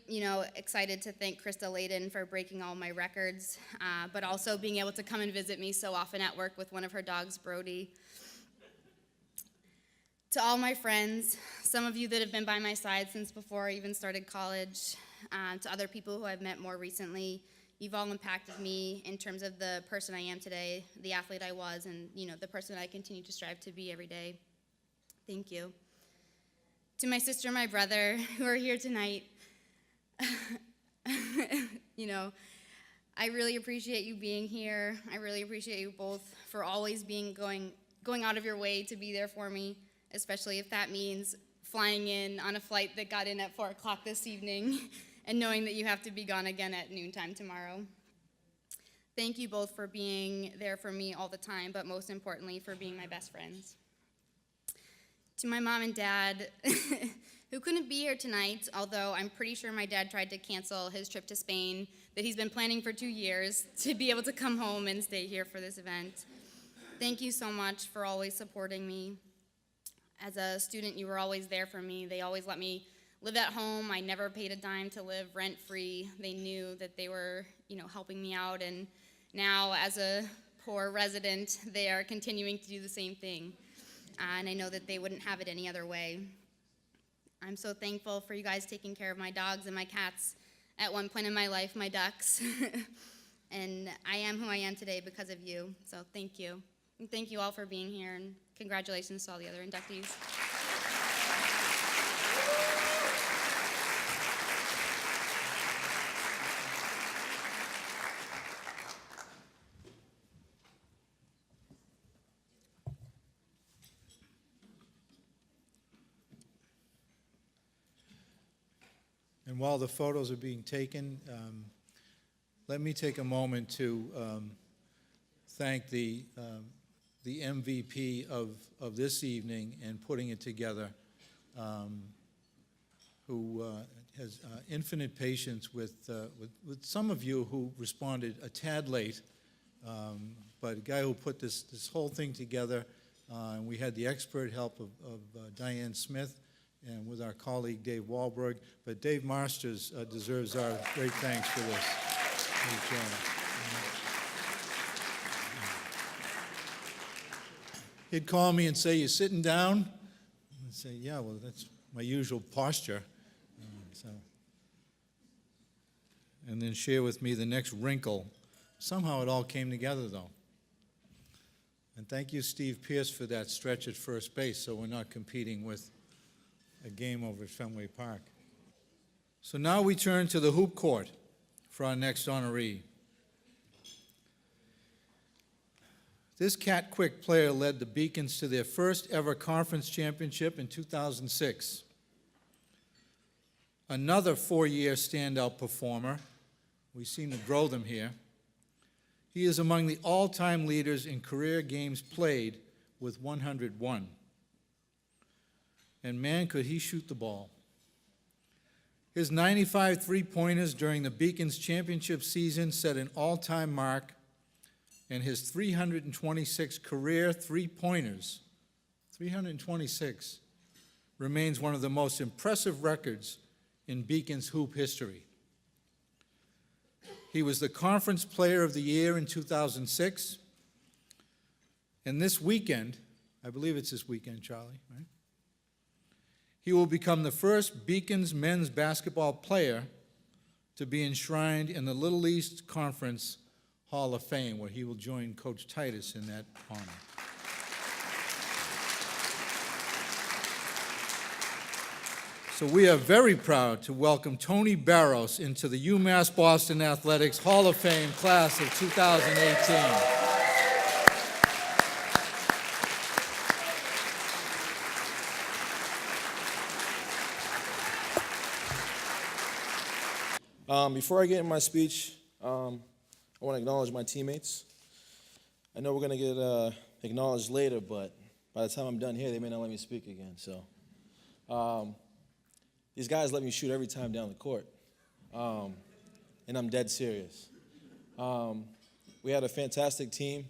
excited to thank Krista Layden for breaking all my records, but also being able to come and visit me so often at work with one of her dogs, Brody. To all my friends, some of you that have been by my side since before I even started college, to other people who I've met more recently, you've all impacted me in terms of the person I am today, the athlete I was, and the person I continue to strive to be every day. Thank you. To my sister and my brother who are here tonight, I really appreciate you being here. I really appreciate you both for always going out of your way to be there for me, especially if that means flying in on a flight that got in at 4 o'clock this evening and knowing that you have to be gone again at noontime tomorrow. Thank you both for being there for me all the time, but most importantly, for being my best friends. To my mom and dad, who couldn't be here tonight, although I'm pretty sure my dad tried to cancel his trip to Spain that he's been planning for 2 years to be able to come home and stay here for this event. Thank you so much for always supporting me. As a student, you were always there for me. They always let me live at home. I never paid a dime to live rent-free. They knew that they were, helping me out, and now as a poor resident, they are continuing to do the same thing. And I know that they wouldn't have it any other way. I'm so thankful for you guys taking care of my dogs and my cats at one point in my life, my ducks. And I am who I am today because of you, so thank you. And thank you all for being here, and congratulations to all the other inductees. And while the photos are being taken, let me take a moment to thank the MVP of this evening and putting it together, who has infinite patience with some of you who responded a tad late, but a guy who put this whole thing together, and we had the expert help of Diane Smith, and with our colleague Dave Wahlberg, but Dave Marsters deserves our great thanks for this. He'd call me and say, "You sitting down?" I'd say, "Yeah, well, that's my usual posture." And then share with me the next wrinkle. Somehow it all came together, though. And thank you, Steve Pierce, for that stretch at first base, so we're not competing with a game over at Fenway Park. So now we turn to the hoop court for our next honoree. This Cat Quick player led the Beacons to their first ever conference championship in 2006. Another four-year standout performer. We seem to grow them here. He is among the all-time leaders in career games played with 101. And man, could he shoot the ball. His 95 three-pointers during the Beacons championship season set an all-time mark, and his 326 career three-pointers, 326, remains one of the most impressive records in Beacon's hoop history. He was the Conference Player of the Year in 2006, and this weekend, I believe it's this weekend, Charlie, right? He will become the first Beacon's men's basketball player to be enshrined in the Little East Conference Hall of Fame, where he will join Coach Titus in that honor. So we are very proud to welcome Tony Barros into the UMass Boston Athletics Hall of Fame class of 2018. Before I get in my speech, I want to acknowledge my teammates. I know we're going to get acknowledged later, but by the time I'm done here, they may not let me speak again. So these guys let me shoot every time down the court, and I'm dead serious. We had a fantastic team,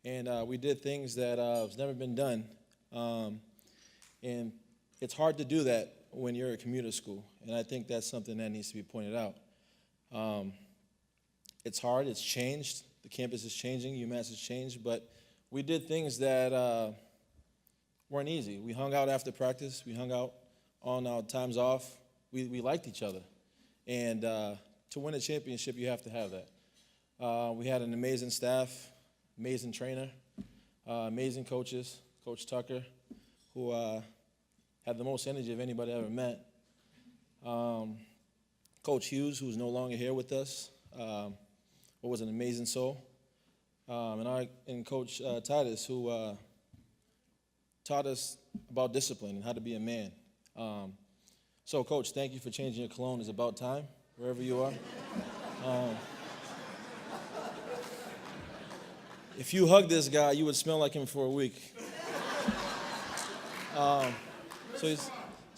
and we did things that have never been done. And it's hard to do that when you're at commuter school, and I think that's something that needs to be pointed out. It's hard, it's changed, the campus is changing, UMass has changed, but we did things that weren't easy. We hung out after practice, we hung out on our times off, we liked each other. And to win a championship, you have to have that. We had an amazing staff, amazing trainer, amazing coaches, Coach Tucker, who had the most energy of anybody I ever met. Coach Hughes, who's no longer here with us, was an amazing soul. And Coach Titus, who taught us about discipline and how to be a man. So, Coach, thank you for changing your cologne. It's about time, wherever you are. If you hugged this guy, you would smell like him for a week. So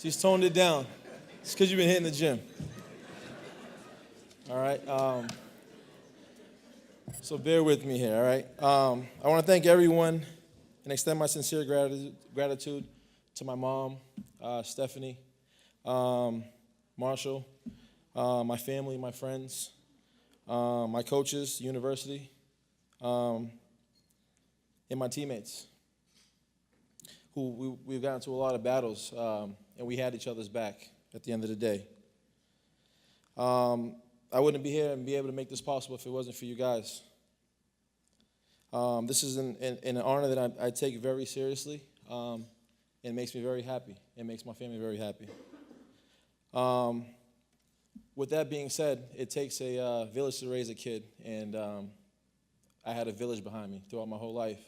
he's toned it down. It's because you've been hitting the gym. All right. So bear with me here, all right? I want to thank everyone and extend my sincere gratitude to my mom, Stephanie, Marshall, my family, my friends, my coaches, the university, and my teammates, who we've gotten to a lot of battles, and we had each other's back at the end of the day. I wouldn't be here and be able to make this possible if it wasn't for you guys. This is an honor that I take very seriously, and it makes me very happy. It makes my family very happy. With that being said, it takes a village to raise a kid, and I had a village behind me throughout my whole life.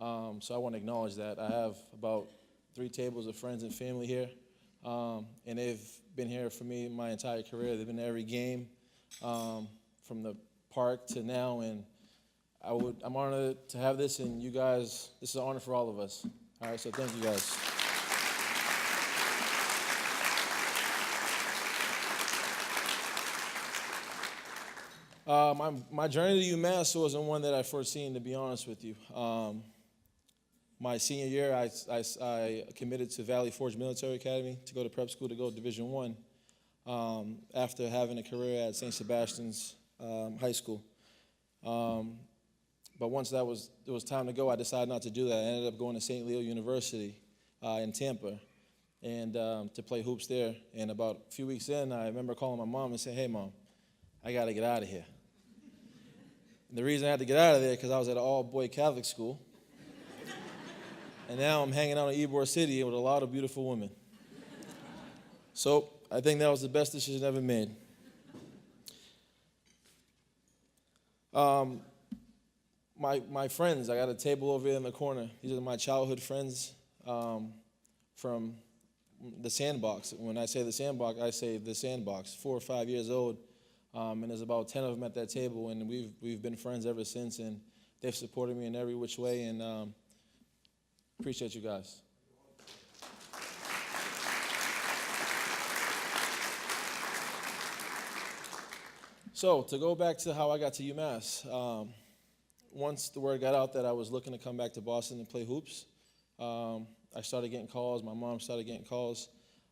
So I want to acknowledge that. I have about 3 tables of friends and family here, and they've been here for me my entire career. They've been to every game, from the park to now, and I'm honored to have this, and you guys, this is an honor for all of us. All right, so thank you guys. My journey to UMass wasn't one that I foreseen, to be honest with you. My senior year, I committed to Valley Forge Military Academy to go to prep school to go to Division I, after having a career at St. Sebastian's High School. But once it was time to go, I decided not to do that. I ended up going to St. Leo University in Tampa and to play hoops there. And about a few weeks in, I remember calling my mom and saying, "Hey, Mom, I got to get out of here." And the reason I had to get out of there because I was at an all-boy Catholic school. And now I'm hanging out in Ybor City with a lot of beautiful women. So I think that was the best decision ever made. My friends, I got a table over here in the corner. These are my childhood friends from the sandbox. When I say the sandbox, I say the sandbox, 4 or 5 years old. And there's about 10 of them at that table, and we've been friends ever since, and they've supported me in every which way, and appreciate you guys. So to go back to how I got to UMass, once the word got out that I was looking to come back to Boston and play hoops, I started getting calls. My mom started getting calls.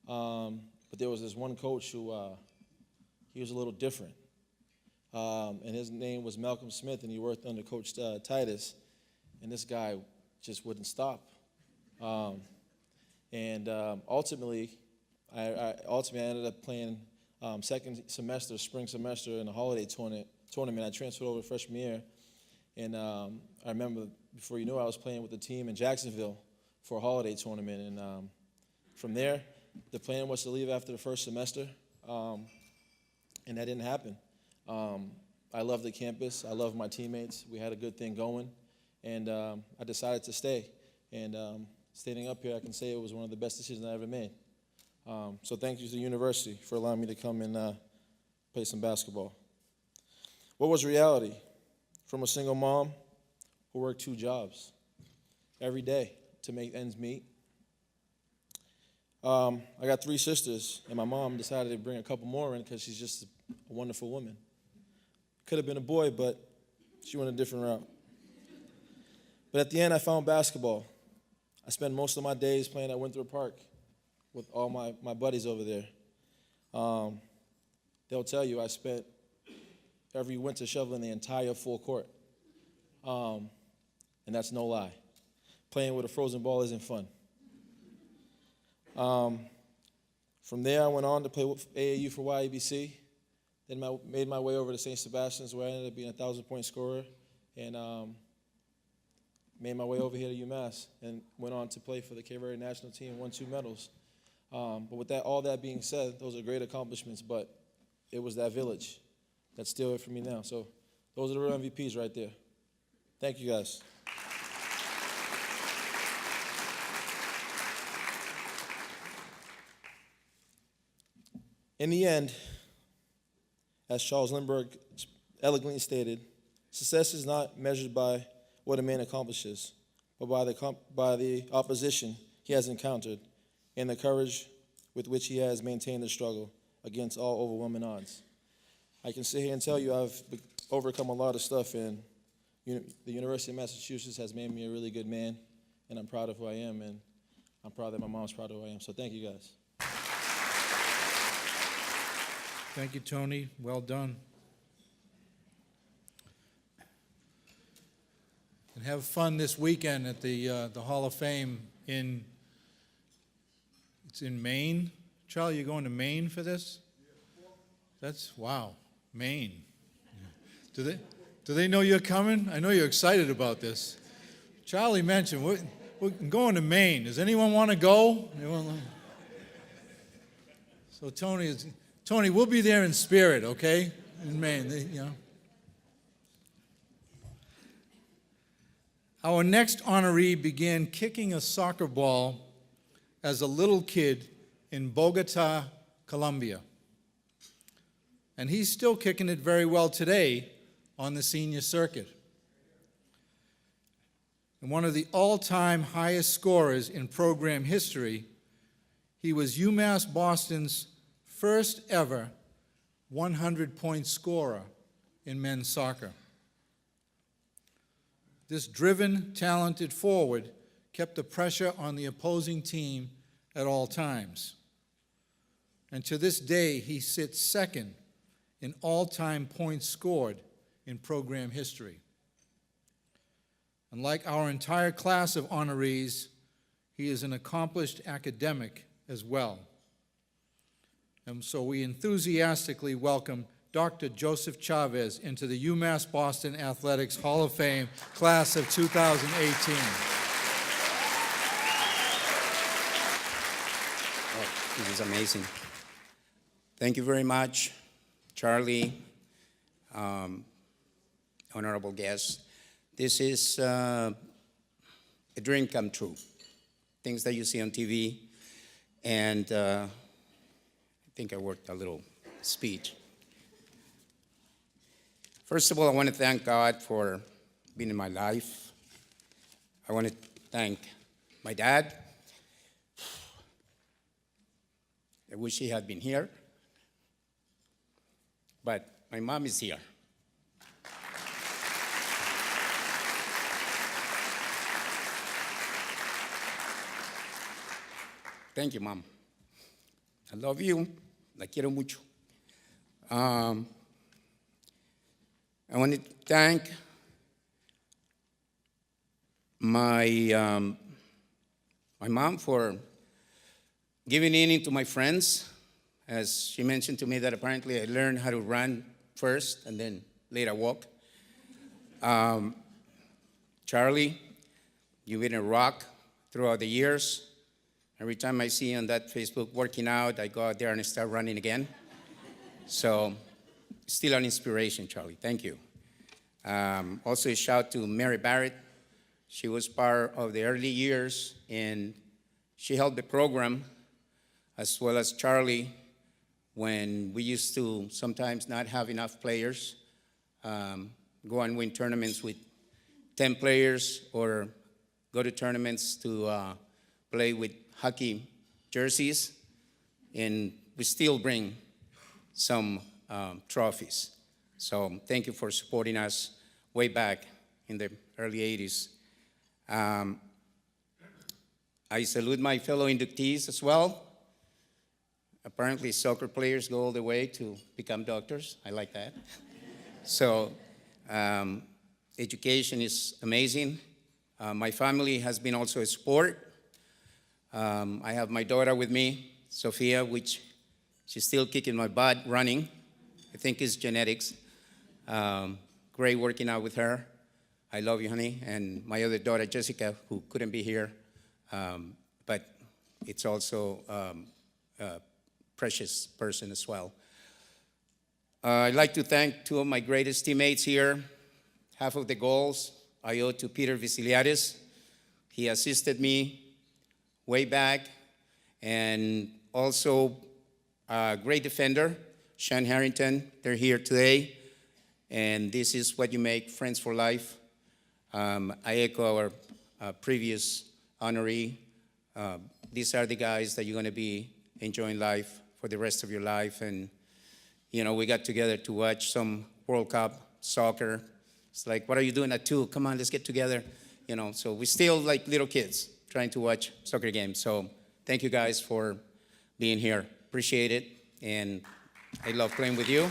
But there was this one coach who, he was a little different. And his name was Malcolm Smith, and he worked under Coach Titus. And this guy just wouldn't stop. Ultimately, I ended up playing second semester, spring semester, in a holiday tournament. I transferred over freshman year. And I remember, before you knew it, I was playing with the team in Jacksonville for a holiday tournament. And from there, the plan was to leave after the first semester, and that didn't happen. I love the campus. I love my teammates. We had a good thing going, and I decided to stay. And standing up here, I can say it was one of the best decisions I ever made. So thank you to the university for allowing me to come and play some basketball. What was reality? From a single mom who worked 2 jobs every day to make ends meet. I got 3 sisters, and my mom decided to bring a couple more in because she's just a wonderful woman. Could have been a boy, but she went a different route. But at the end, I found basketball. I spent most of my days playing at Winthrop Park with all my buddies over there. They'll tell you I spent every winter shoveling the entire full court. And that's no lie. Playing with a frozen ball isn't fun. From there, I went on to play with AAU for YABC. Then made my way over to St. Sebastian's, where I ended up being a 1,000-point scorer, and made my way over here to UMass, and went on to play for the Cape Verde national team, won 2 medals. But with all that being said, those are great accomplishments, but it was that village that's still here for me now. So those are the real MVPs right there. Thank you, guys. In the end, as Charles Lindbergh elegantly stated, success is not measured by what a man accomplishes, but by the opposition he has encountered and the courage with which he has maintained the struggle against all overwhelming odds. I can sit here and tell you I've overcome a lot of stuff, and the University of Massachusetts has made me a really good man, and I'm proud of who I am, and I'm proud that my mom's proud of who I am. So thank you, guys. Thank you, Tony. Well done. And have fun this weekend at the Hall of Fame it's in Maine. Charlie, you're going to Maine for this? Wow, Maine. Do they know you're coming? I know you're excited about this. Charlie mentioned we're going to Maine. Does anyone want to go? So Tony, we'll be there in spirit, okay? In Maine, Our next honoree began kicking a soccer ball as a little kid in Bogota, Colombia. And he's still kicking it very well today on the senior circuit. And one of the all-time highest scorers in program history, he was UMass Boston's first ever 100-point scorer in men's soccer. This driven, talented forward kept the pressure on the opposing team at all times. And to this day, he sits second in all-time points scored in program history. And like our entire class of honorees, he is an accomplished academic as well. And so we enthusiastically welcome Dr. Joseph Chavez into the UMass Boston Athletics Hall of Fame class of 2018. Oh, this is amazing. Thank you very much, Charlie, honorable guests. This is a dream come true. Things that you see on TV, and I think I worked a little speech. First of all, I want to thank God for being in my life. I want to thank my dad. I wish he had been here, but my mom is here. Thank you, Mom. I love you. La quiero mucho. I want to thank my mom for giving in to my friends. As she mentioned to me that apparently I learned how to run first and then later walk. Charlie, you've been a rock throughout the years. Every time I see you on that Facebook working out, I go out there and start running again. So, still an inspiration, Charlie. Thank you. Also, a shout to Mary Barrett. She was part of the early years, and she helped the program, as well as Charlie, when we used to sometimes not have enough players, go and win tournaments with 10 players, or go to tournaments to play with hockey jerseys, and we still bring some trophies. So thank you for supporting us way back in the early 80s. I salute my fellow inductees as well. Apparently soccer players go all the way to become doctors. I like that. So education is amazing. My family has been also a sport. I have my daughter with me, Sophia, which she's still kicking my butt running. I think it's genetics. Great working out with her. I love you, honey. And my other daughter, Jessica, who couldn't be here, but it's also a precious person as well. I'd like to thank two of my greatest teammates here. Half of the goals I owe to Peter Visiliades. He assisted me way back, and also a great defender, Sean Harrington. They're here today, and this is what you make friends for life. I echo our previous honoree. These are the guys that you're going to be enjoying life for the rest of your life. And, you know, we got together to watch some World Cup soccer. It's like, what are you doing at 2? Come on, let's get together. You know, so we're still like little kids trying to watch soccer games. So thank you guys for being here. Appreciate it. And I love playing with you.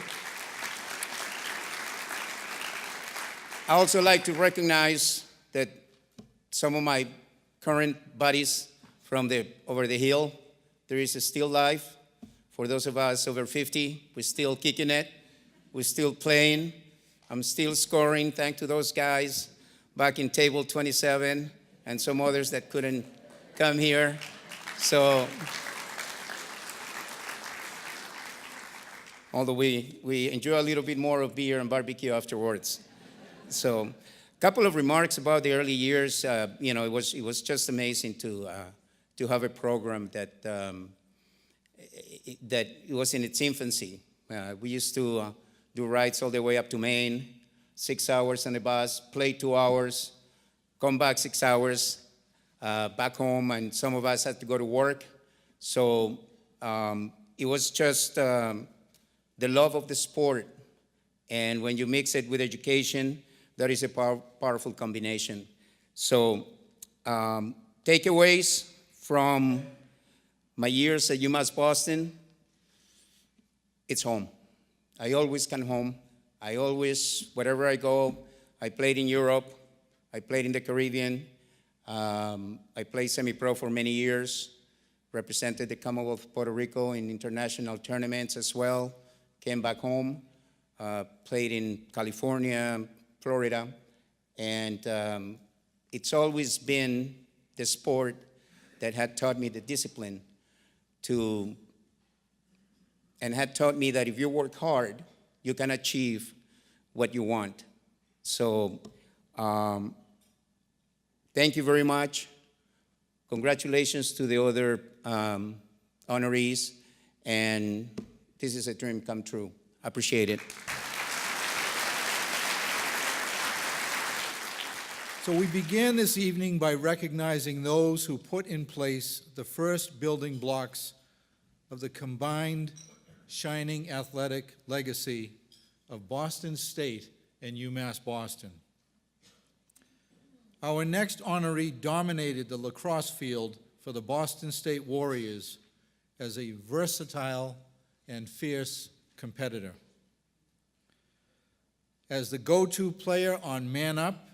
I also like to recognize that some of my current buddies from over the hill, there is still life. For those of us over 50, we're still kicking it. We're still playing. I'm still scoring, thanks to those guys back in table 27 and some others that couldn't come here. So, although we enjoy a little bit more of beer and barbecue afterwards. So, a couple of remarks about the early years. You know, it was just amazing to have a program that it was in its infancy. We used to do rides all the way up to Maine, 6 hours on the bus, play 2 hours, come back 6 hours, back home, and some of us had to go to work. So it was just the love of the sport. And when you mix it with education, that is a powerful combination. So takeaways from my years at UMass Boston, it's home. I always come home. I always, wherever I go, I played in Europe, I played in the Caribbean, I played semi-pro for many years, represented the Commonwealth of Puerto Rico in international tournaments as well, came back home, played in California, Florida, and it's always been the sport that had taught me the discipline and had taught me that if you work hard, you can achieve what you want. So thank you very much. Congratulations to the other honorees, and this is a dream come true. I appreciate it. So we began this evening by recognizing those who put in place the first building blocks of the combined shining athletic legacy of Boston State and UMass Boston. Our next honoree dominated the lacrosse field for the Boston State Warriors as a versatile and fierce competitor. As the go-to player on Man Up,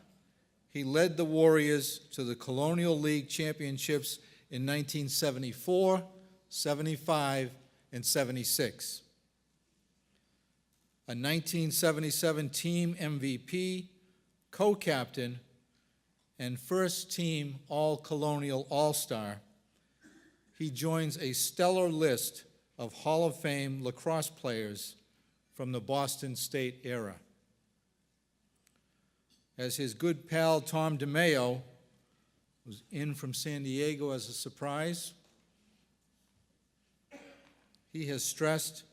he led the Warriors to the Colonial League championships in 1974, 75, and 76. A 1977 team MVP, co-captain, and first-team All-Colonial All-Star, he joins a stellar list of Hall of Fame lacrosse players from the Boston State era. As his good pal Tom DeMeo was in from San Diego as a surprise, he has stressed,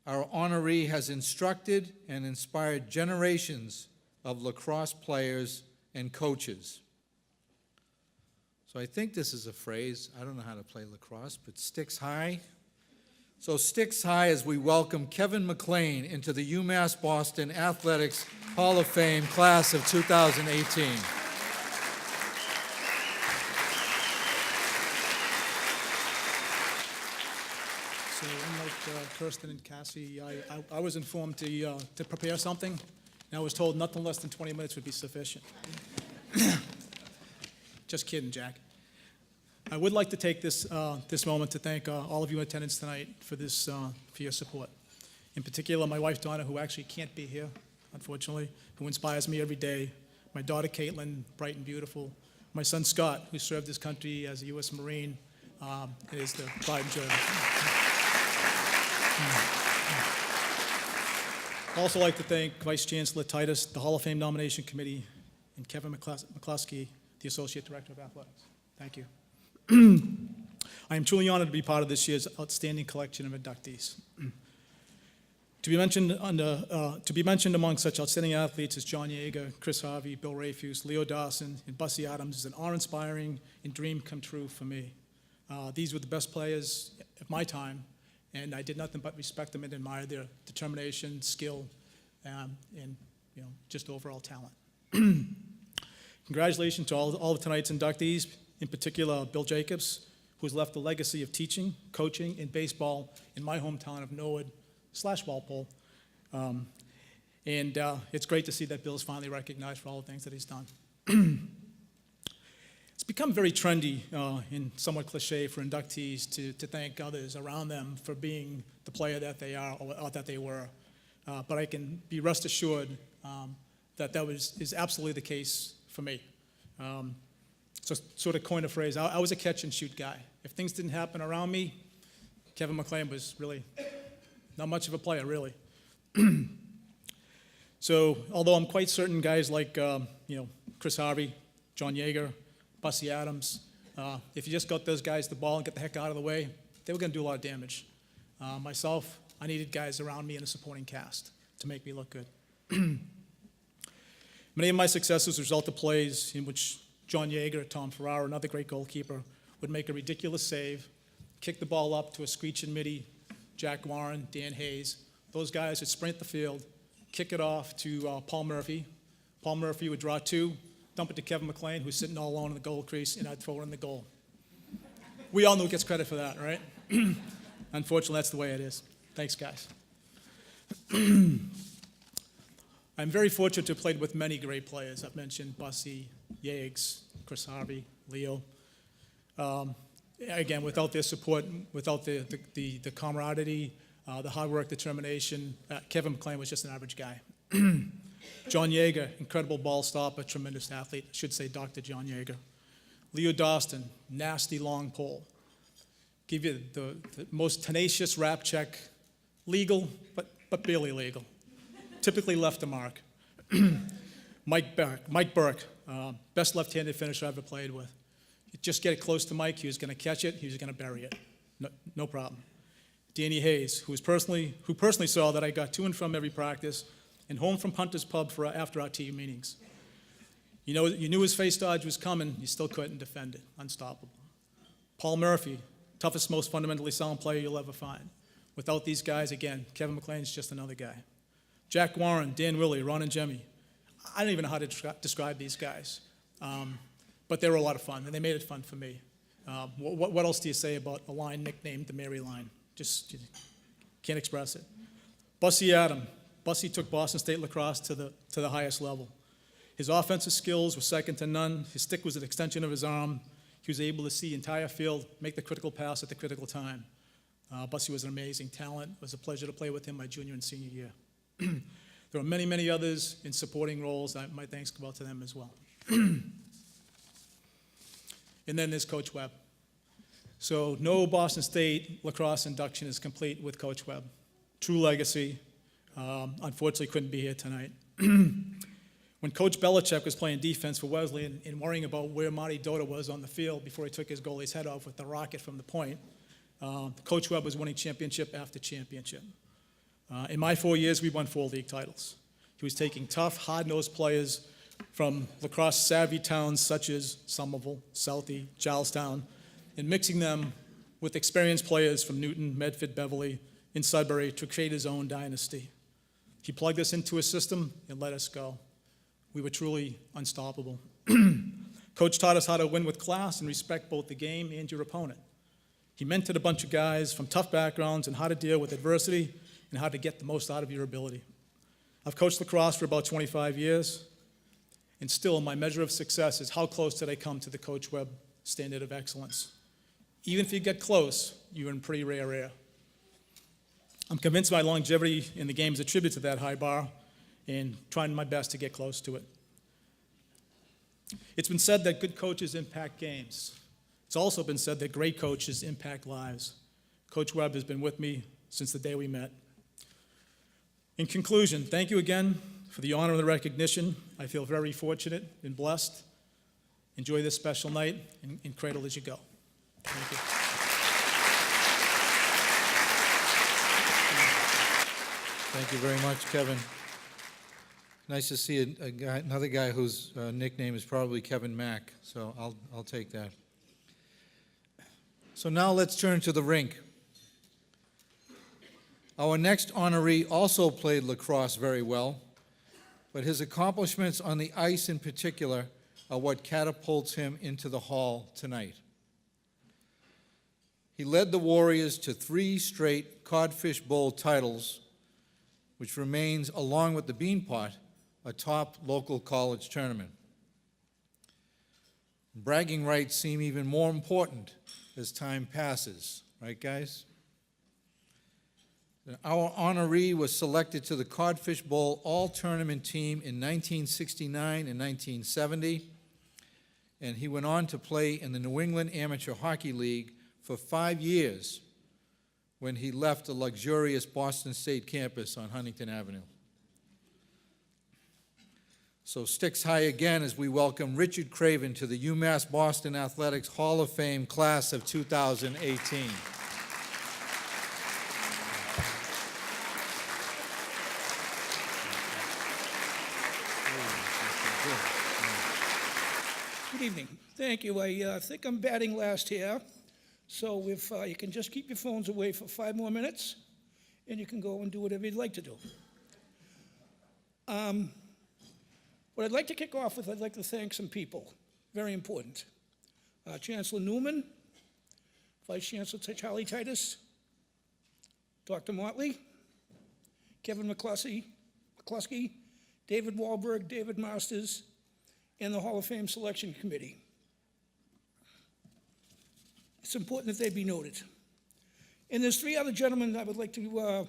our honoree has instructed and inspired generations of lacrosse players and coaches. So I think this is a phrase, I don't know how to play lacrosse, but sticks high. So sticks high as we welcome Kevin McLane into the UMass Boston Athletics Hall of Fame class of 2018. So unlike Kirsten and Cassy, I was informed to prepare something, and I was told nothing less than 20 minutes would be sufficient. Just kidding, Jack. I would like to take this moment to thank all of you in attendance tonight for your support. In particular, my wife Donna, who actually can't be here, unfortunately, who inspires me every day. My daughter Caitlin, bright and beautiful. My son Scott, who served his country as a U.S. Marine, and is the pride and joy. I'd also like to thank Vice Chancellor Titus, the Hall of Fame Nomination Committee, and Kevin McCluskey, the Associate Director of Athletics. Thank you. I am truly honored to be part of this year's outstanding collection of inductees. To be mentioned among such outstanding athletes as John Yeager, Chris Harvey, Bill Rayfuse, Leo Dawson, and Bussy Adams is an awe-inspiring and dream come true for me. These were the best players of my time, and I did nothing but respect them and admire their determination, skill, and just overall talent. Congratulations to all of tonight's inductees, in particular Bill Jacobs, who has left a legacy of teaching, coaching, and baseball in my hometown of Norwood/Walpole. And it's great to see that Bill's finally recognized for all the things that he's done. It's become very trendy and somewhat cliche for inductees to thank others around them for being the player that they are or that they were. But I can be rest assured that is absolutely the case for me. So sort of coin a phrase, I was a catch and shoot guy. If things didn't happen around me, Kevin McLane was really not much of a player, really. So although I'm quite certain guys like Chris Harvey, John Yeager, Bussy Adams, if you just got those guys the ball and get the heck out of the way, they were going to do a lot of damage. Myself, I needed guys around me in a supporting cast to make me look good. Many of my successes result of plays in which John Yeager, Tom Ferrara, another great goalkeeper, would make a ridiculous save, kick the ball up to a screeching midi, Jack Warren, Dan Hayes. Those guys would sprint the field, kick it off to Paul Murphy. Paul Murphy would draw two, dump it to Kevin McLane, who's sitting all alone in the goal crease, and I'd throw it in the goal. We all know who gets credit for that, right? Unfortunately, that's the way it is. Thanks, guys. I'm very fortunate to have played with many great players. I've mentioned Bussy, Yeags, Chris Harvey, Leo. Again, without their support, without the camaraderie, the hard work, determination, Kevin McLane was just an average guy. John Yeager, incredible ball stopper, tremendous athlete. I should say Dr. John Yeager. Leo Dawson, nasty long pole. Give you the most tenacious rap check, legal, but barely legal. Typically left the mark. Mike Burke, best left-handed finisher I've ever played with. You just get it close to Mike, he was going to catch it, he was going to bury it. No problem. Danny Hayes, who personally saw that I got to and from every practice and home from Hunter's Pub for after our team meetings. You knew his face dodge was coming, you still couldn't defend it. Unstoppable. Paul Murphy, toughest, most fundamentally sound player you'll ever find. Without these guys, again, Kevin McLane's just another guy. Jack Warren, Dan Willey, Ron and Jemmy. I don't even know how to describe these guys. But they were a lot of fun, and they made it fun for me. What else do you say about a line nicknamed the Mary line? Just you can't express it. Bussy Adam. Bussy took Boston State lacrosse to the highest level. His offensive skills were second to none. His stick was an extension of his arm. He was able to see the entire field, make the critical pass at the critical time. Bussy was an amazing talent. It was a pleasure to play with him my junior and senior year. There were many, many others in supporting roles. My thanks go out to them as well. And then there's Coach Webb. So no Boston State lacrosse induction is complete with Coach Webb. True legacy. Unfortunately, couldn't be here tonight. When Coach Belichick was playing defense for Wesleyan and worrying about where Marty Dota was on the field before he took his goalie's head off with the rocket from the point, Coach Webb was winning championship after championship. In my 4 years, we won 4 league titles. He was taking tough, hard-nosed players from lacrosse-savvy towns such as Somerville, Southie, Charlestown, and mixing them with experienced players from Newton, Medford, Beverly, and Sudbury to create his own dynasty. He plugged us into his system and let us go. We were truly unstoppable. Coach taught us how to win with class and respect both the game and your opponent. He mentored a bunch of guys from tough backgrounds and how to deal with adversity and how to get the most out of your ability. I've coached lacrosse for about 25 years, and still my measure of success is how close did I come to the Coach Webb standard of excellence. Even if you get close, you're in pretty rare air. I'm convinced my longevity in the game is a tribute to that high bar and trying my best to get close to it. It's been said that good coaches impact games. It's also been said that great coaches impact lives. Coach Webb has been with me since the day we met. In conclusion, thank you again for the honor and the recognition. I feel very fortunate and blessed. Enjoy this special night and cradle as you go. Thank you. Thank you very much, Kevin. Nice to see another guy whose nickname is probably Kevin Mack, so I'll take that. So now let's turn to the rink. Our next honoree also played lacrosse very well, but his accomplishments on the ice in particular are what catapults him into the hall tonight. He led the Warriors to 3 straight Codfish Bowl titles, which remains, along with the Beanpot, a top local college tournament. Bragging rights seem even more important as time passes, right, guys? Our honoree was selected to the Codfish Bowl All-Tournament team in 1969 and 1970, and he went on to play in the New England Amateur Hockey League for 5 years when he left the luxurious Boston State campus on Huntington Avenue. So sticks high again as we welcome Richard Craven to the UMass Boston Athletics Hall of Fame class of 2018. Good evening. Thank you. I think I'm batting last here. So if you can just keep your phones away for 5 more minutes, and you can go and do whatever you'd like to do. What I'd like to kick off with, I'd like to thank some people. Very important. Chancellor Newman, Vice Chancellor Charlie Titus, Dr. Motley, Kevin McCluskey, David Wahlberg, David Masters, and the Hall of Fame Selection Committee. It's important that they be noted. And there's 3 other gentlemen I would like to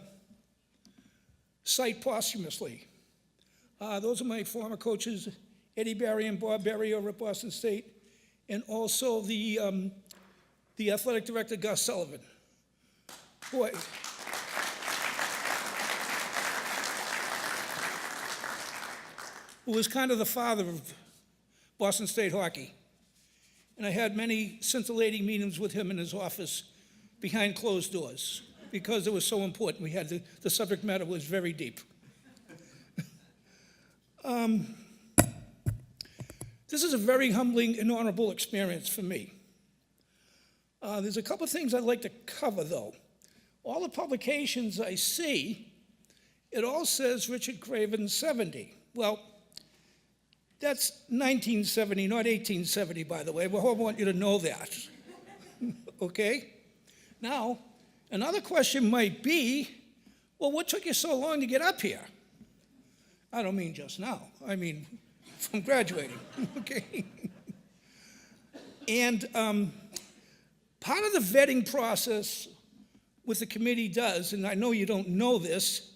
cite posthumously. Those are my former coaches, Eddie Barry and Bob Barry over at Boston State, and also the athletic director, Gus Sullivan. Boy. Who was kind of the father of Boston State hockey. And I had many scintillating meetings with him in his office behind closed doors because it was so important. We had the subject matter was very deep. This is a very humbling and honorable experience for me. There's a couple of things I'd like to cover, though. All the publications I see, it all says Richard Craven 70. Well, that's 1970, not 1870, by the way. Well, I want you to know that. okay? Now, another question might be, well, what took you so long to get up here? I don't mean just now. I mean from graduating, okay? And part of the vetting process what the committee does, and I know you don't know this,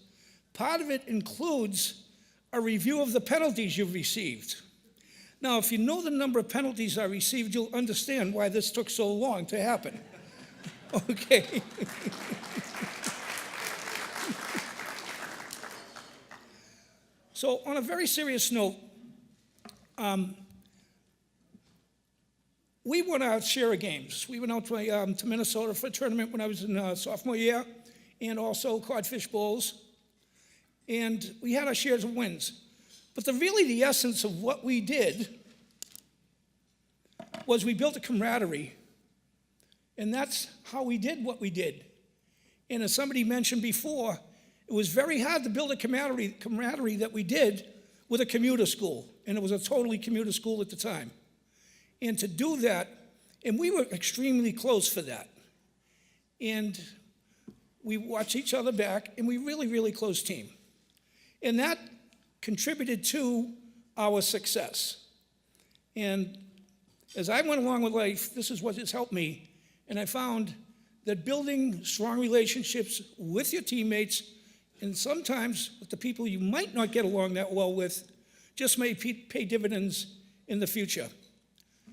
part of it includes a review of the penalties you've received. Now, if you know the number of penalties I received, you'll understand why this took so long to happen. Okay. So, on a very serious note, we won our share of games. We went out to Minnesota for a tournament when I was in sophomore year, and also Codfish Bowls. And we had our shares of wins. But really the essence of what we did was we built a camaraderie. And that's how we did what we did. And as somebody mentioned before, it was very hard to build a camaraderie that we did with a commuter school. And it was a totally commuter school at the time. And to do that, and we were extremely close for that. And we watched each other back, and we really, really close team. And that contributed to our success. And as I went along with life, this is what has helped me. And I found that building strong relationships with your teammates, and sometimes with the people you might not get along that well with, just may pay dividends in the future.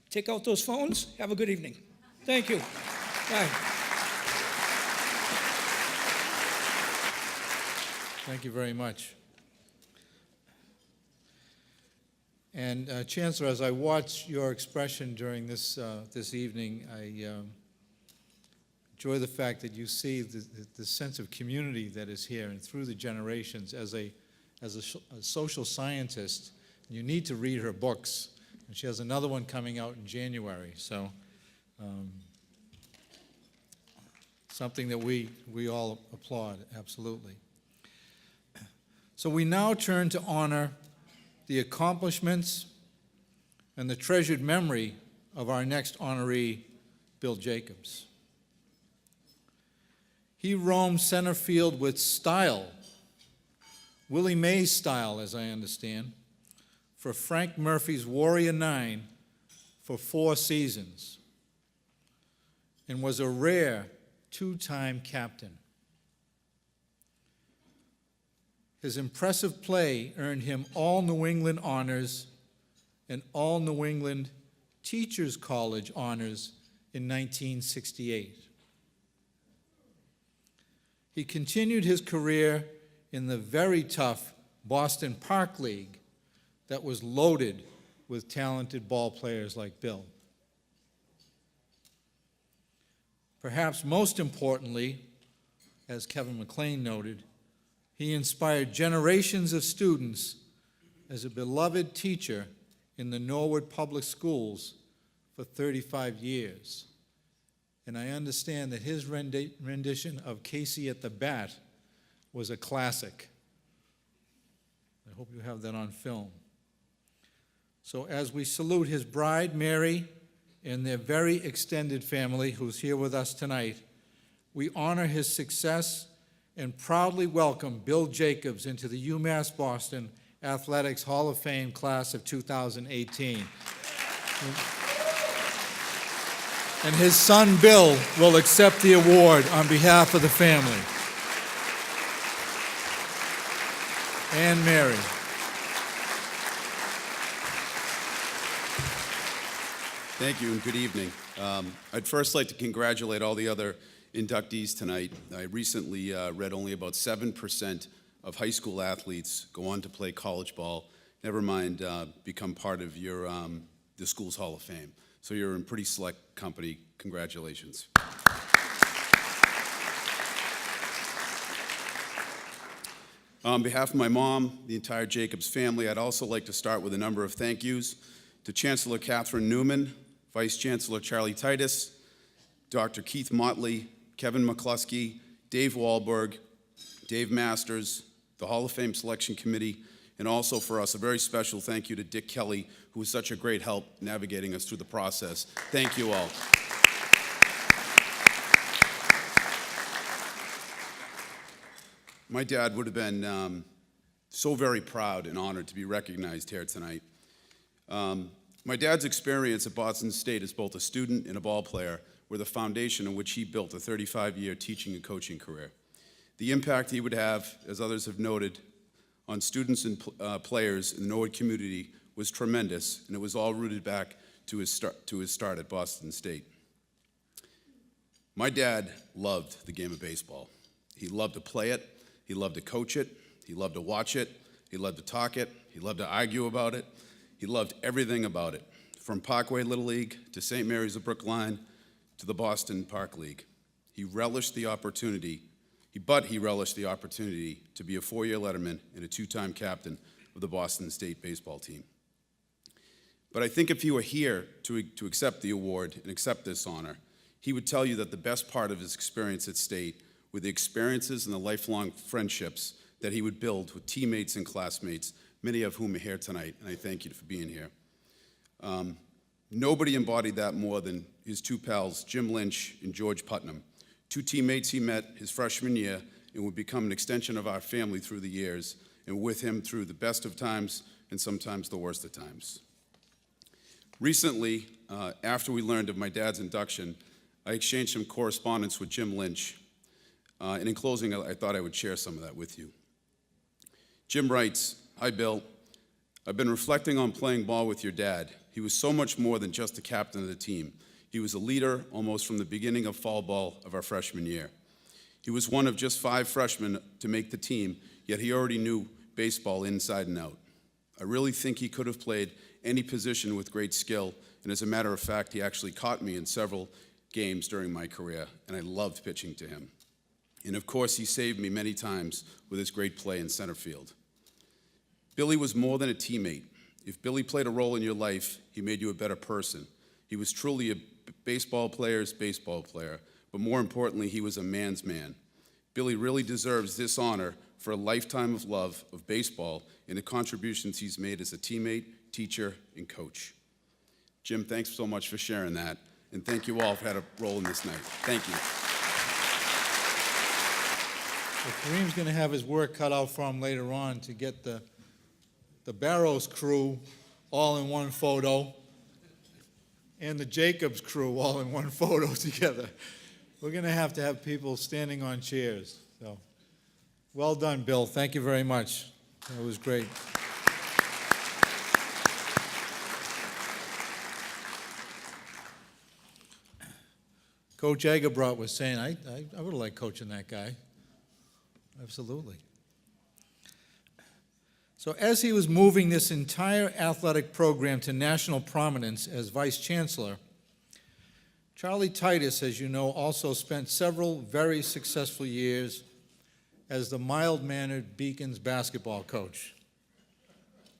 Take out those phones. Have a good evening. Thank you. Bye. Thank you very much. And Chancellor, as I watch your expression during this evening, I enjoy the fact that you see the sense of community that is here and through the generations. As a social scientist, you need to read her books. And she has another one coming out in January. So something that we all applaud, absolutely. So we now turn to honor the accomplishments and the treasured memory of our next honoree, Bill Jacobs. He roamed center field with style, Willie Mays style, as I understand, for Frank Murphy's Warrior 9 for 4 seasons, and was a rare 2-time captain. His impressive play earned him all New England honors and all New England Teachers College honors in 1968. He continued his career in the very tough Boston Park League that was loaded with talented ball players like Bill. Perhaps most importantly, as Kevin McLane noted, he inspired generations of students as a beloved teacher in the Norwood Public Schools for 35 years. And I understand that his rendition of Casey at the Bat was a classic. I hope you have that on film. So as we salute his bride, Mary, and their very extended family who's here with us tonight, we honor his success and proudly welcome Bill Jacobs into the UMass Boston Athletics Hall of Fame class of 2018. And his son, Bill, will accept the award on behalf of the family. And Mary. Thank you and good evening. I'd first like to congratulate all the other inductees tonight. I recently read only about 7% of high school athletes go on to play college ball, never mind become part of the school's Hall of Fame. So you're in pretty select company. Congratulations. On behalf of my mom, the entire Jacobs family, I'd also like to start with a number of thank yous to Chancellor Catherine Newman, Vice Chancellor Charlie Titus, Dr. Keith Motley, Kevin McCluskey, Dave Wahlberg, Dave Masters, the Hall of Fame Selection Committee, and also for us, a very special thank you to Dick Kelly, who was such a great help navigating us through the process. Thank you all. my dad would have been so very proud and honored to be recognized here tonight. My dad's experience at Boston State as both a student and a ball player were the foundation on which he built a 35-year teaching and coaching career. The impact he would have, as others have noted, on students and players in the Norwood community was tremendous, and it was all rooted back to his start at Boston State. My dad loved the game of baseball. He loved to play it, he loved to coach it, he loved to watch it, he loved to talk it, he loved to argue about it. He loved everything about it, from Parkway Little League to St. Mary's of Brookline to the Boston Park League. He relished the opportunity, he relished the opportunity to be a four-year letterman and a two-time captain of the Boston State baseball team. But I think if he were here to accept the award and accept this honor, he would tell you that the best part of his experience at State were the experiences and the lifelong friendships that he would build with teammates and classmates, many of whom are here tonight, and I thank you for being here. Nobody embodied that more than his two pals, Jim Lynch and George Putnam, two teammates he met his freshman year and would become an extension of our family through the years, and with him through the best of times and sometimes the worst of times. Recently, after we learned of my dad's induction, I exchanged some correspondence with Jim Lynch, and in closing, I thought I would share some of that with you. Jim writes, "Hi, Bill. I've been reflecting on playing ball with your dad. He was so much more than just the captain of the team. He was a leader almost from the beginning of fall ball of our freshman year. He was one of just 5 freshmen to make the team, yet he already knew baseball inside and out. I really think he could have played any position with great skill, and as a matter of fact, he actually caught me in several games during my career, and I loved pitching to him. And of course, he saved me many times with his great play in center field. Billy was more than a teammate. If Billy played a role in your life, he made you a better person. He was truly a baseball player's baseball player, but more importantly, he was a man's man. Billy really deserves this honor for a lifetime of love of baseball and the contributions he's made as a teammate, teacher, and coach." Jim, thanks so much for sharing that, and thank you all for having a role in this night. Thank you. Well, Kareem's going to have his work cut out for him later on to get the Barrows crew all in one photo and the Jacobs crew all in one photo together. We're going to have people standing on chairs. So, well done, Bill. Thank you very much. That was great. Coach Egerbrodt was saying, I would have liked coaching that guy. Absolutely. So as he was moving this entire athletic program to national prominence as Vice Chancellor, Charlie Titus, as you know, also spent several very successful years as the mild-mannered Beacons basketball coach.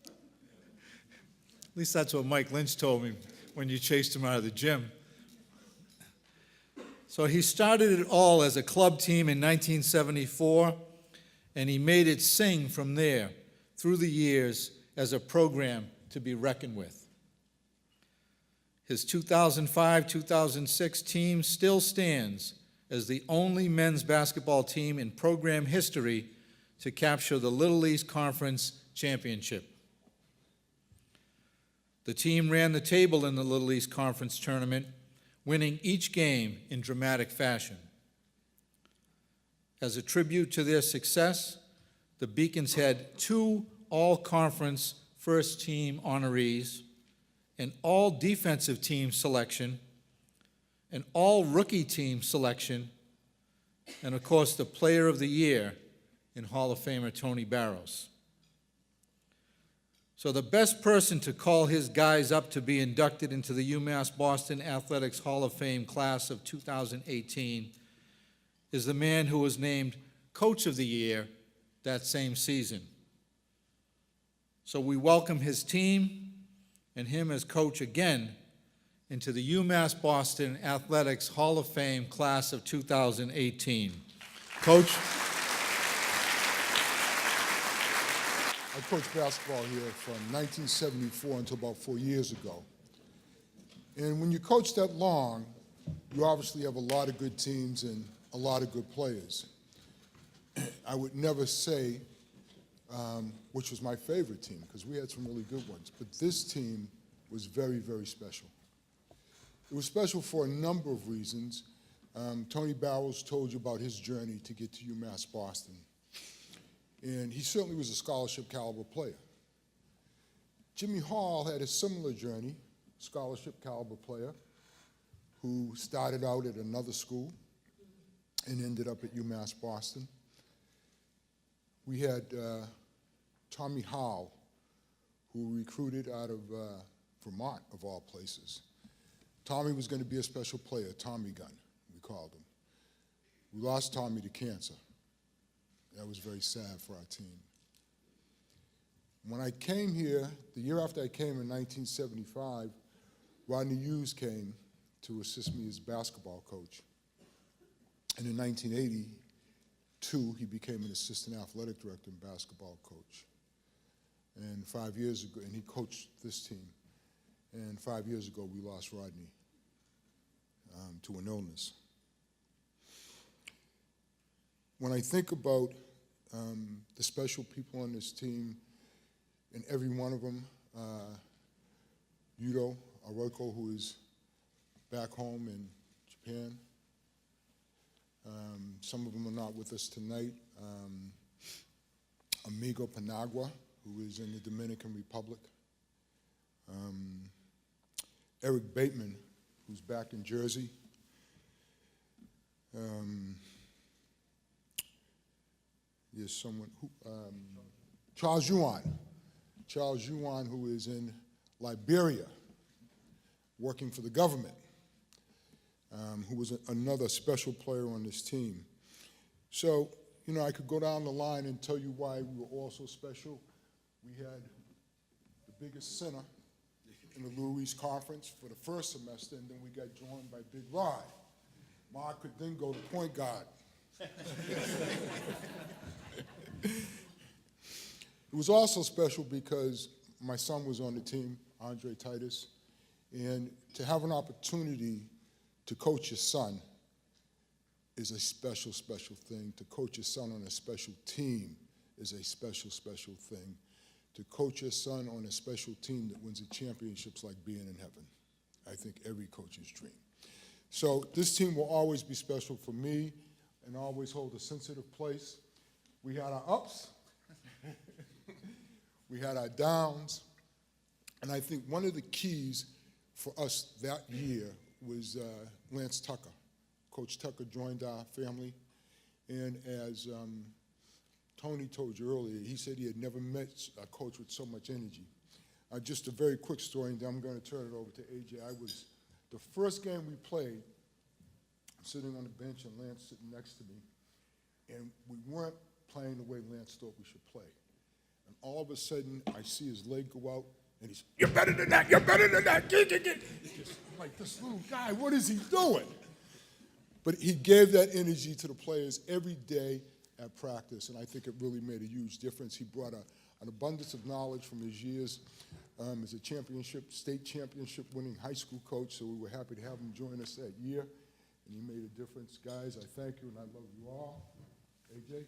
At least that's what Mike Lynch told me when you chased him out of the gym. So he started it all as a club team in 1974, and he made it sing from there through the years as a program to be reckoned with. His 2005-2006 team still stands as the only men's basketball team in program history to capture the Little East Conference championship. The team ran the table in the Little East Conference tournament, winning each game in dramatic fashion. As a tribute to their success, the Beacons had 2 all-conference first-team honorees, an all-defensive team selection, an all-rookie team selection, and of course the Player of the Year in Hall of Famer Tony Barrows. So the best person to call his guys up to be inducted into the UMass Boston Athletics Hall of Fame class of 2018 is the man who was named Coach of the Year that same season. So we welcome his team and him as coach again into the UMass Boston Athletics Hall of Fame class of 2018. Coach. I coached basketball here from 1974 until about 4 years ago. And when you coach that long, you obviously have a lot of good teams and a lot of good players. I would never say which was my favorite team, because we had some really good ones. But this team was very, very special. It was special for a number of reasons. Tony Barrows told you about his journey to get to UMass Boston. And he certainly was a scholarship caliber player. Jimmy Hall had a similar journey, scholarship caliber player, who started out at another school and ended up at UMass Boston. We had Tommy Howe, who recruited out of Vermont, of all places. Tommy was going to be a special player, Tommy Gun, we called him. We lost Tommy to cancer. That was very sad for our team. When I came here, the year after I came in 1975, Rodney Hughes came to assist me as basketball coach. And in 1982, he became an assistant athletic director and basketball coach. And 5 years ago, and he coached this team. And 5 years ago, we lost Rodney to an illness. When I think about the special people on this team, and every one of them, Yudo Aroko, who is back home in Japan. Some of them are not with us tonight. Amigo Panagua, who is in the Dominican Republic. Eric Bateman, who's back in Jersey. There's someone who, Charles Yuan, who is in Liberia, working for the government, who was another special player on this team. So, you know, I could go down the line and tell you why we were all so special. We had the biggest center in the Louis Conference for the first semester, and then we got joined by Big Rod. Mark could then go to point guard. It was also special because my son was on the team, Andre Titus, and to have an opportunity to coach your son is a special, special thing. To coach your son on a special team is a special, special thing. To coach your son on a special team that wins a championship's like being in heaven. I think every coach's dream. So this team will always be special for me and always hold a sensitive place. We had our ups, we had our downs, and I think one of the keys for us that year was Lance Tucker. Coach Tucker joined our family, and as Tony told you earlier, he said he had never met a coach with so much energy. Just a very quick story, and then I'm going to turn it over to AJ. The first game we played, I'm sitting on the bench and Lance sitting next to me, and we weren't playing the way Lance thought we should play. And all of a sudden, I see his leg go out, and he's, "You're better than that, you're better than that." I'm like, this little guy, what is he doing? But he gave that energy to the players every day at practice, and I think it really made a huge difference. He brought an abundance of knowledge from his years as a state championship winning high school coach, so we were happy to have him join us that year, and he made a difference. Guys, I thank you, and I love you all. AJ?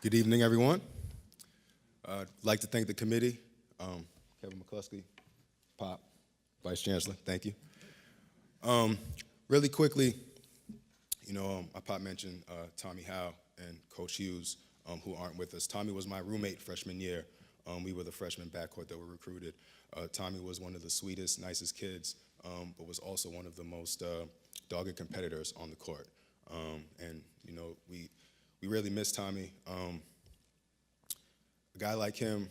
Good evening, everyone. I'd like to thank the committee, Kevin McCluskey, Pop, Vice Chancellor, thank you. Really quickly, you know, Pop mentioned Tommy Howe and Coach Hughes, who aren't with us. Tommy was my roommate freshman year. We were the freshman backcourt that were recruited. Tommy was one of the sweetest, nicest kids, but was also one of the most dogged competitors on the court. And, you know, we really miss Tommy. A guy like him,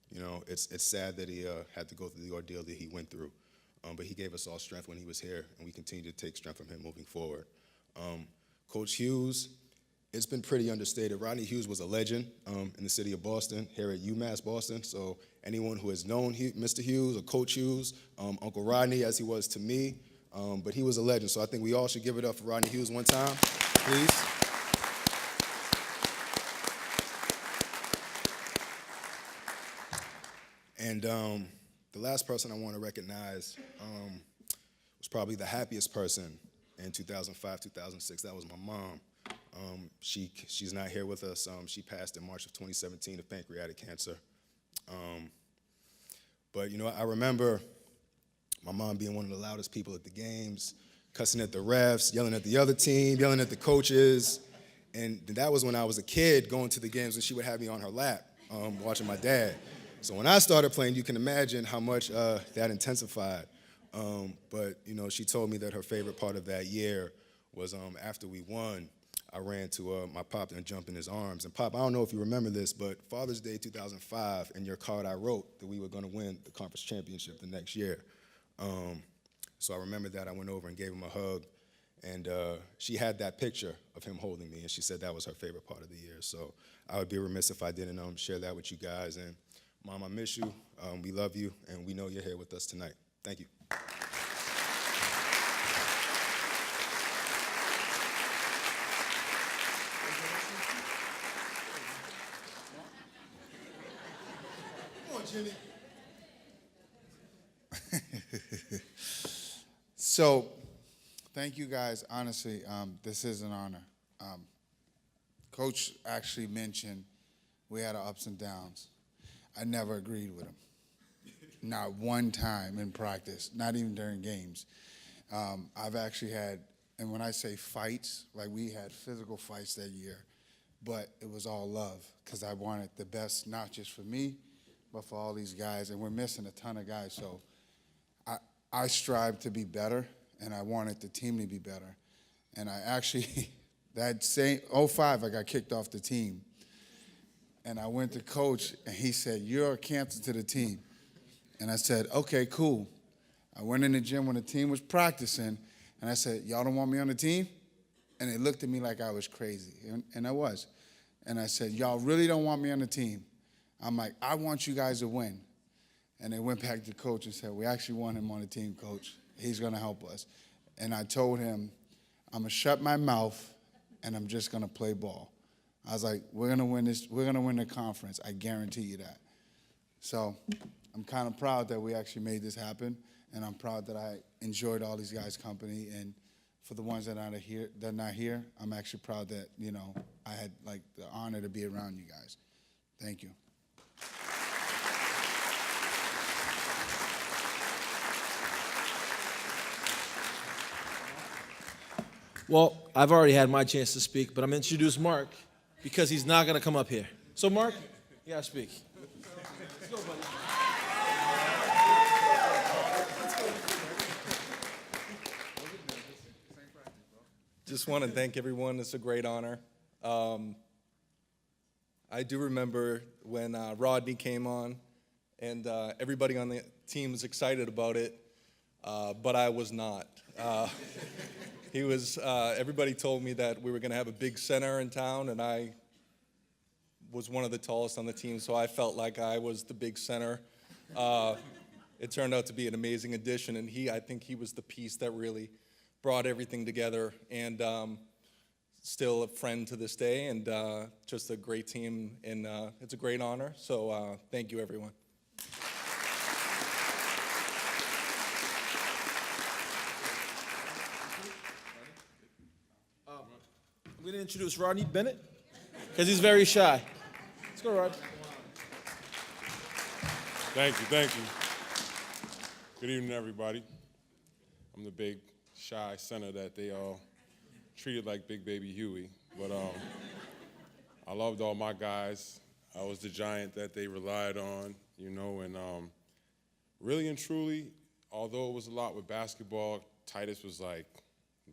you know, it's sad that he had to go through the ordeal that he went through, but he gave us all strength when he was here, and we continue to take strength from him moving forward. Coach Hughes, it's been pretty understated. Rodney Hughes was a legend in the city of Boston, here at UMass Boston, so anyone who has known Mr. Hughes or Coach Hughes, Uncle Rodney as he was to me, but he was a legend, so I think we all should give it up for Rodney Hughes one time, please. And the last person I want to recognize was probably the happiest person in 2005, 2006. That was my mom. She's not here with us. She passed in March of 2017 of pancreatic cancer. But, you know, I remember my mom being one of the loudest people at the games, cussing at the refs, yelling at the other team, yelling at the coaches. And that was when I was a kid going to the games, and she would have me on her lap watching my dad. So when I started playing, you can imagine how much that intensified. But, you know, she told me that her favorite part of that year was after we won, I ran to my pop and jumped in his arms. And Pop, I don't know if you remember this, but Father's Day 2005, in your card I wrote that we were going to win the conference championship the next year. So I remember that. I went over and gave him a hug. And she had that picture of him holding me, and she said that was her favorite part of the year. So I would be remiss if I didn't share that with you guys. And Mom, I miss you. We love you, and we know you're here with us tonight. Thank you. Jimmy. So, thank you guys. Honestly, this is an honor. Coach actually mentioned we had our ups and downs. I never agreed with him. Not one time in practice, not even during games. I've actually had, and when I say fights, like we had physical fights that year, but it was all love because I wanted the best, not just for me, but for all these guys, and we're missing a ton of guys. So I strive to be better, and I wanted the team to be better. And I actually, that same 05, I got kicked off the team. And I went to Coach, and he said, "You're a cancer to the team." And I said, "Okay, cool." I went in the gym when the team was practicing, and I said, "Y'all don't want me on the team?" And they looked at me like I was crazy, and I was. And I said, "Y'all really don't want me on the team?" I'm like, "I want you guys to win." And they went back to Coach and said, "We actually want him on the team, Coach. He's going to help us." And I told him, "I'm going to shut my mouth, and I'm just going to play ball." I was like, "We're going to win this. We're going to win the conference. I guarantee you that." So I'm kind of proud that we actually made this happen, and I'm proud that I enjoyed all these guys' company. And for the ones that are not here, I'm actually proud that, you know, I had like the honor to be around you guys. Thank you. Well, I've already had my chance to speak, but I'm going to introduce Mark because he's not going to come up here. So, Mark, you got to speak. Let's go, buddy. Just want to thank everyone. It's a great honor. I do remember when Rodney came on, and everybody on the team was excited about it, but I was not. Everybody told me that we were going to have a big center in town, and I was one of the tallest on the team, so I felt like I was the big center. It turned out to be an amazing addition, and I think he was the piece that really brought everything together, and still a friend to this day, and just a great team, and it's a great honor, so thank you, everyone. I'm going to introduce Rodney Bennett because he's very shy. Let's go, Rod. Thank you. Good evening, everybody. I'm the big, shy center that they all treated like Big Baby Huey. But I loved all my guys. I was the giant that they relied on, you know, and really and truly, although it was a lot with basketball, Titus was like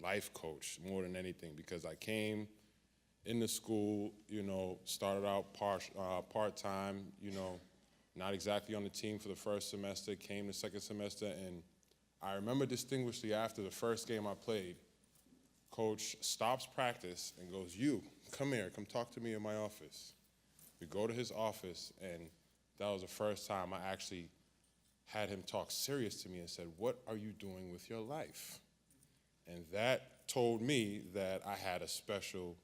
life coach more than anything because I came into school, you know, started out part-time, you know, not exactly on the team for the first semester, came the second semester, and I remember distinctly after the first game I played, Coach stops practice and goes, "You, come here, come talk to me in my office." We go to his office, and that was the first time I actually had him talk serious to me and said, "What are you doing with your life?" And that told me that I had a special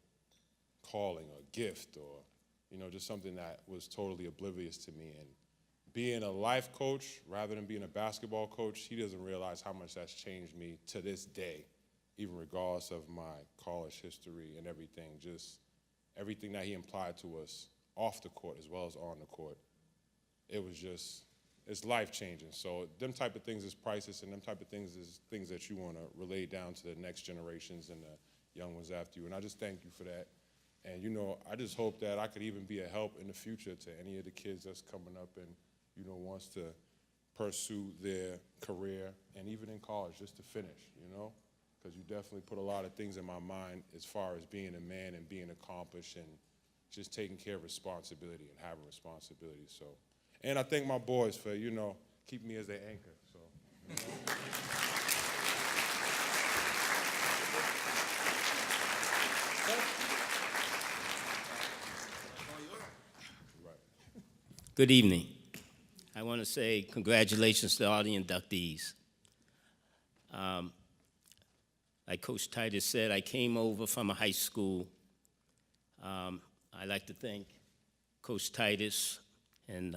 calling or gift or, you know, just something that was totally oblivious to me. And being a life coach rather than being a basketball coach, he doesn't realize how much that's changed me to this day, even regardless of my college history and everything, just everything that he implied to us off the court as well as on the court. It was just, it's life-changing. So them type of things is priceless, and them type of things is things that you want to relay down to the next generations and the young ones after you. And I just thank you for that. And, you know, I just hope that I could even be a help in the future to any of the kids that's coming up and, you know, wants to pursue their career, and even in college, just to finish, you know? Because you definitely put a lot of things in my mind as far as being a man and being accomplished and just taking care of responsibility and having responsibility. So, and I thank my boys for, you know, keeping me as their anchor. So, you know. Good evening. I want to say congratulations to all the inductees. Like Coach Titus said, I came over from a high school. I'd like to thank Coach Titus and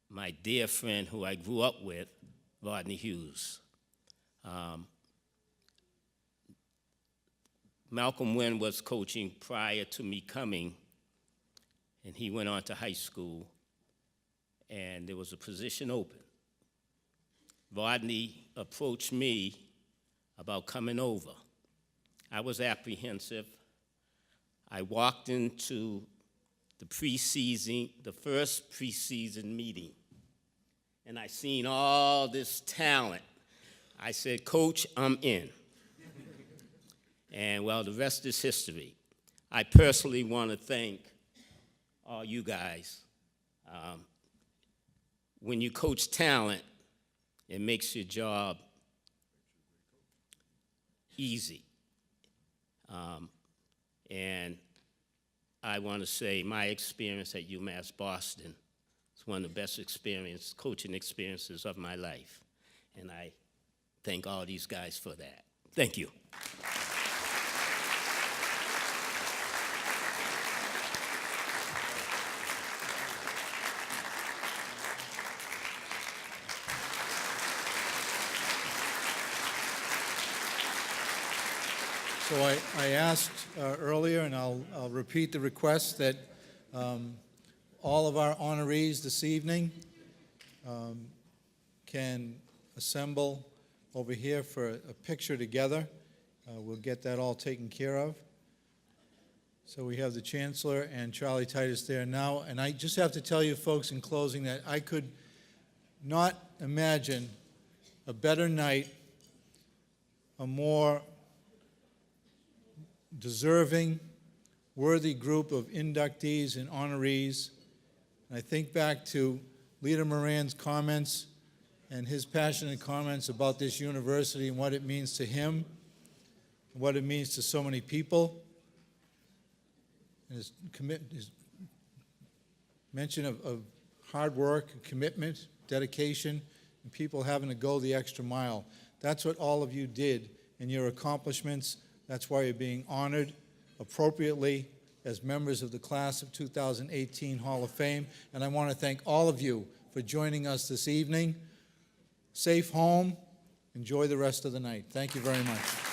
my dear friend who I grew up with, Rodney Hughes. Malcolm Wynn was coaching prior to me coming, and he went on to high school, and there was a position open. Rodney approached me about coming over. I was apprehensive. I walked into the first preseason meeting, and I seen all this talent. I said, Coach, I'm in. And well, the rest is history. I personally want to thank all you guys. When you coach talent, it makes your job easy. And I want to say my experience at UMass Boston is one of the best coaching experiences of my life. And I thank all these guys for that. Thank you. So I asked earlier, and I'll repeat the request, that all of our honorees this evening can assemble over here for a picture together. We'll get that all taken care of. So we have the Chancellor and Charlie Titus there now, and I just have to tell you folks in closing that I could not imagine a better night, a more deserving, worthy group of inductees and honorees. And I think back to Leader Moran's comments and his passionate comments about this university and what it means to him, and what it means to so many people. And his mention of hard work, commitment, dedication, and people having to go the extra mile. That's what all of you did in your accomplishments. That's why you're being honored appropriately as members of the class of 2018 Hall of Fame. And I want to thank all of you for joining us this evening. Safe home. Enjoy the rest of the night. Thank you very much.